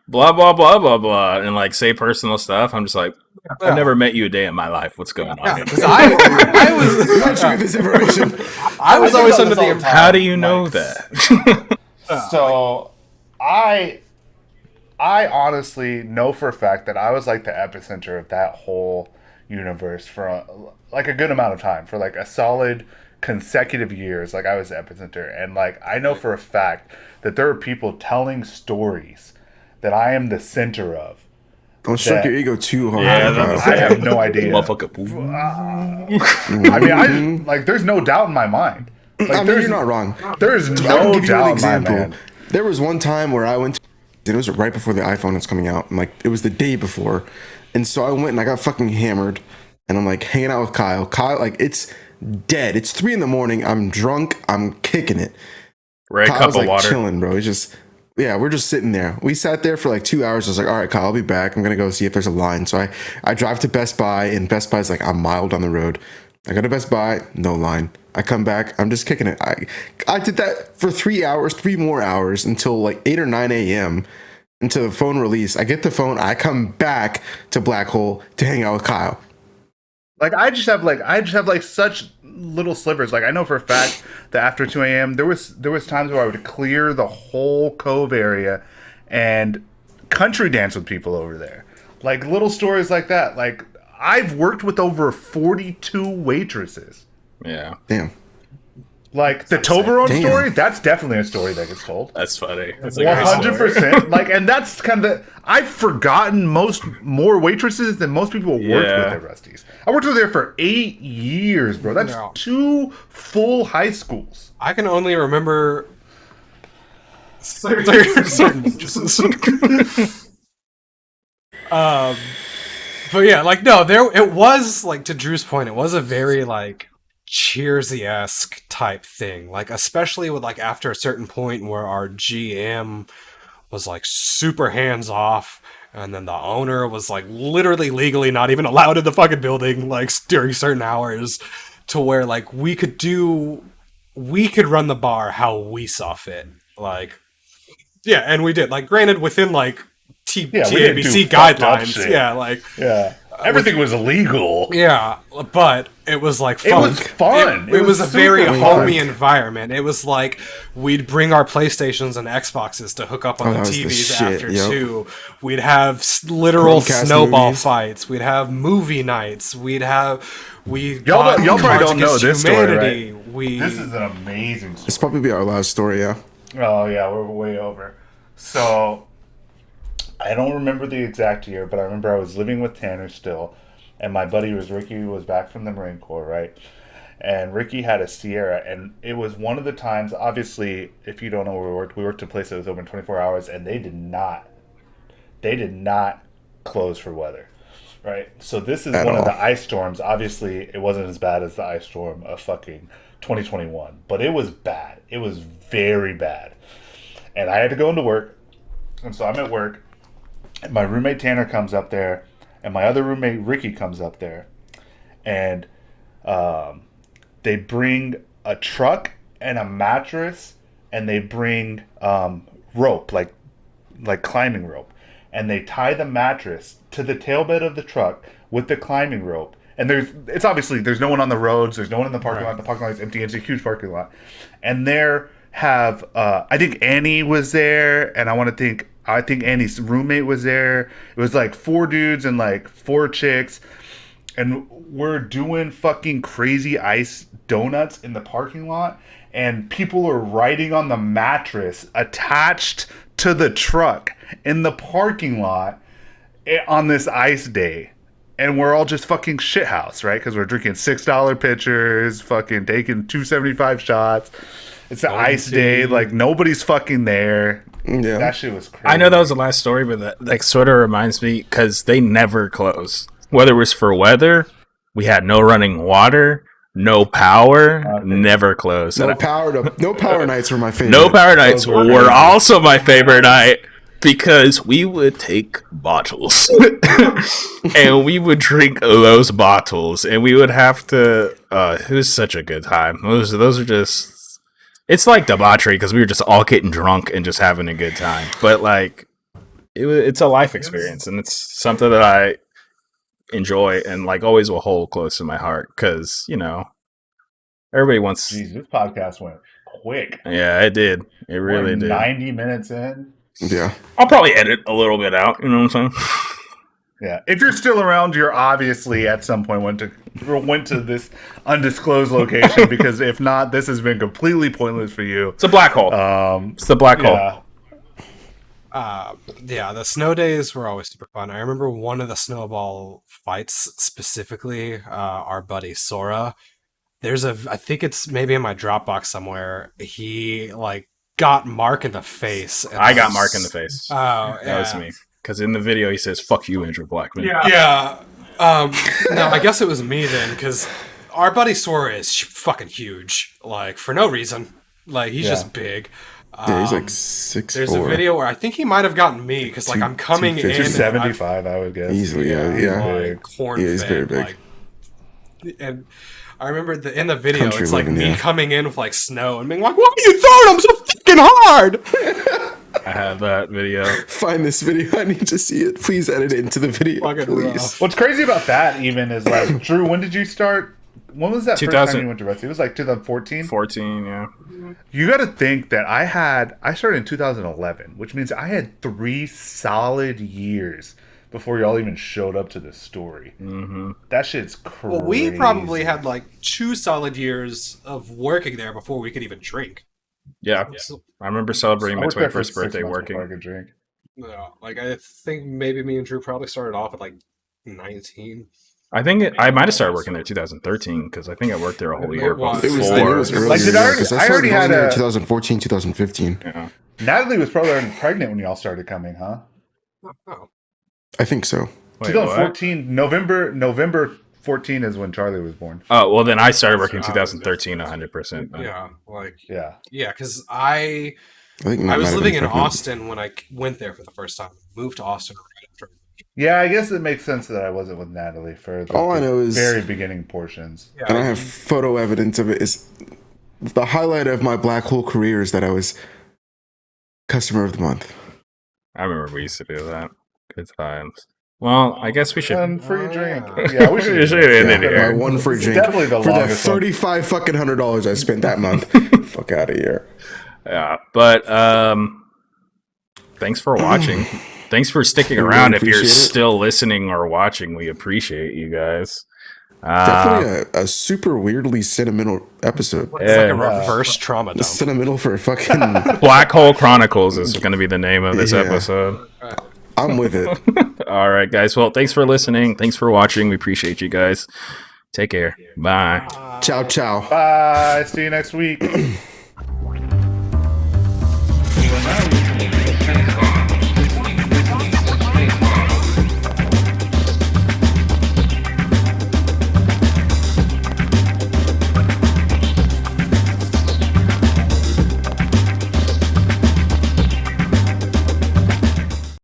blah blah blah blah blah," and like say personal stuff. I'm just like, I've never met you a day in my life. What's going on? Here? Because I was How'd you get this information? I was I always do under this all the the time. How do you know that? So I honestly know for a fact that I was like the epicenter of that whole universe for like a good amount of time, for like a solid consecutive years. Like I was the epicenter, and like I know for a fact that there are people telling stories that I am the center of. Don't stroke That- your ego too hard. Yeah, Kyle. I have no idea. Motherfucker. I mean, I like. There's no doubt in my mind. Like, I mean, there's you're not wrong. There is I'll no give you doubt an in my example. mind. There was one time where I went to, it was right before the iPhone was coming out, and like it was the day before, and so I went and I got fucking hammered, and I'm like hanging out with Kyle. Kyle, like it's dead. It's 3 a.m. I'm drunk. I'm kicking it. Right, Kyle's cup of like water. chilling, bro. He's just, yeah, we're just sitting there. We sat there for like 2 hours. I was like, all right, Kyle, I'll be back. I'm gonna go see if there's a line. So I drive to Best Buy, and Best Buy's like a mile down the road. I go to Best Buy, no line. I come back, I'm just kicking it. I did that for 3 hours, 3 more hours until like 8 or 9 a.m. until the phone release. I get the phone, I come back to BlackHole to hang out with Kyle. Like I just have like such little slivers. Like I know for a fact that after 2 a.m. there was times where I would clear the whole Cove area and country dance with people over there. Like little stories like that. Like I've worked with over 42 waitresses. Yeah, Damn. Like the Toblerone Damn. story, that's definitely a story that gets told. that's funny. That's a great 100%. Like, and that's kind of I've forgotten more waitresses than most people worked Yeah. with at Rusty's. I worked with there for 8 years, bro. That's No. 2 full high schools. I can only remember certain waitresses. But yeah, like no, it was like to Drew's point, it was a very like Cheersy-esque type thing. Like, especially with like after a certain point where our GM was like super hands off, and then the owner was like literally legally not even allowed in the fucking building, like during certain hours, to where like we could run the bar how we saw fit. Like, yeah, and we did. Like, granted, within like we didn't TABC do fucked up guidelines. shit. Yeah, like everything was illegal. yeah, but it was like fun. It was fun. It was a very super homey fun. environment. It was like we'd bring our PlayStations and Xboxes to hook up on the that was the TVs shit, after yep. 2. We'd have literal Chromecast snowball movies. fights. We'd have movie nights. Y'all bought probably Cards don't know Against this story, Humanity. right? This is an amazing story. It's probably be our last story, yeah. Oh yeah, we're way over. So I don't remember the exact year, but I remember I was living with Tanner still, and my buddy Ricky was back from the Marine Corps, right? And Ricky had a Sierra, and it was one of the times. Obviously, if you don't know where we worked a place that was open 24 hours, and they did not close for weather, right? So this is At one of all. the ice storms. Obviously, it wasn't as bad as the ice storm of fucking 2021, but it was bad. It was very bad, and I had to go into work, and so I'm at work. And my roommate Tanner comes up there, and my other roommate Ricky comes up there, and they bring a truck and a mattress, and they bring rope, like climbing rope, and they tie the mattress to the tailbed of the truck with the climbing rope. And there's no one on the roads, there's no one in the parking lot. The parking lot is empty. It's a huge parking lot, and I think Annie was there, and I think Annie's roommate was there. It was like 4 dudes and like 4 chicks. And we're doing fucking crazy ice donuts in the parking lot. And people are riding on the mattress attached to the truck in the parking lot on this ice day. And we're all just fucking shithouse, right? Because we're drinking $6 pitchers, fucking taking $2.75 shots. It's an ice day. Like, nobody's fucking there. Yeah. That shit was crazy. I know that was the last story, but that like sort of reminds me because they never close. Whether it was for weather, we had no running water, no power, never closed. No power nights were my favorite. No power nights were were also my favorite night because we would take bottles and we would drink those bottles and we would have to. It was such a good time. Those are just. It's like debauchery because we were just all getting drunk and just having a good time. But like, it's a life experience and it's something that I enjoy and like always will hold close to my heart because everybody wants. Jeez, this podcast went quick. Yeah, it did. It really We're did. 90 minutes in. Yeah. I'll probably edit a little bit out. You know what I'm saying? Yeah. If you're still around, you're obviously at some point went to this undisclosed location because if not, this has been completely pointless for you. It's a black hole. It's the black hole. Yeah. Yeah, the snow days were always super fun. I remember one of the snowball fights specifically, our buddy Sora. I think it's maybe in my Dropbox somewhere. He like got Mark in the face. I got Mark in the face. Oh, yeah. That was me. Because in the video he says, "Fuck you, Andrew Blackman." Yeah. No, I guess it was me then, because our buddy Sora is fucking huge. Like, for no reason. Like, he's just big. Yeah, he's like 6'4". There's a video where I think he might have gotten me, because like I'm coming in. 275, I would guess. Easily, yeah. Like, corn Yeah, he's fed, very big. Like, and I remember in the video, Country it's like living, me yeah. coming in with like snow and being like, "Why are you throwing them so fucking hard?" I have that video. Find this video. I need to see it. Please edit it into the video, Fucking please. rough. What's crazy about that even is like, Drew, when did you start? When was that first 2000. time you went to Red Sea? It was like 2014? 14, yeah. You got to think that I started in 2011, which means I had 3 solid years before y'all even showed up to this story. Mm-hmm. That shit's crazy. Well, we probably had like 2 solid years of working there before we could even drink. Yeah. I remember celebrating I my worked there for 21st 6 birthday months before I working. could drink. No, like I think maybe me and Drew probably started off at like 19. I think I might have started working there 2013 because I think I worked there a whole year It was. before. It was earlier. Like, did I already- because I I already started had going there a- in 2014, 2015. Yeah. Natalie was probably already pregnant when y'all started coming, huh? Oh. I think so. Wait, 2014, November 14 is when Charlie was born. Oh, well, then I started working in 2013, 100%. Yeah, like Yeah. yeah, because I think Matt I might was have living been in pregnant. Austin when I went there for the first time. Moved to Austin right after. Yeah, I guess it makes sense that I wasn't with Natalie for All I know is- very beginning portions. Yeah, And I have photo evidence of it. Is the highlight of my BlackHole career is that I was customer of the month. I remember we used to do that. Good times. Well, I guess we should. One free drink. yeah. Yeah, we should. We should end it Yeah, here. my one free This is drink definitely the for the longest one. $3,500 I spent that month. Fuck out of here. Yeah, but thanks for watching. Thanks for sticking We really around. If you're appreciate it. still listening or watching, we appreciate you guys. Definitely a super weirdly sentimental episode. It's like a Yeah. reverse trauma dump. Sentimental for a fucking. BlackHole Chronicles is going to be the name of this Yeah. episode. I'm with it. All right, guys. Well, thanks for listening. Thanks for watching. We appreciate you guys. Take care. Bye. Ciao, ciao. Bye. See you next week.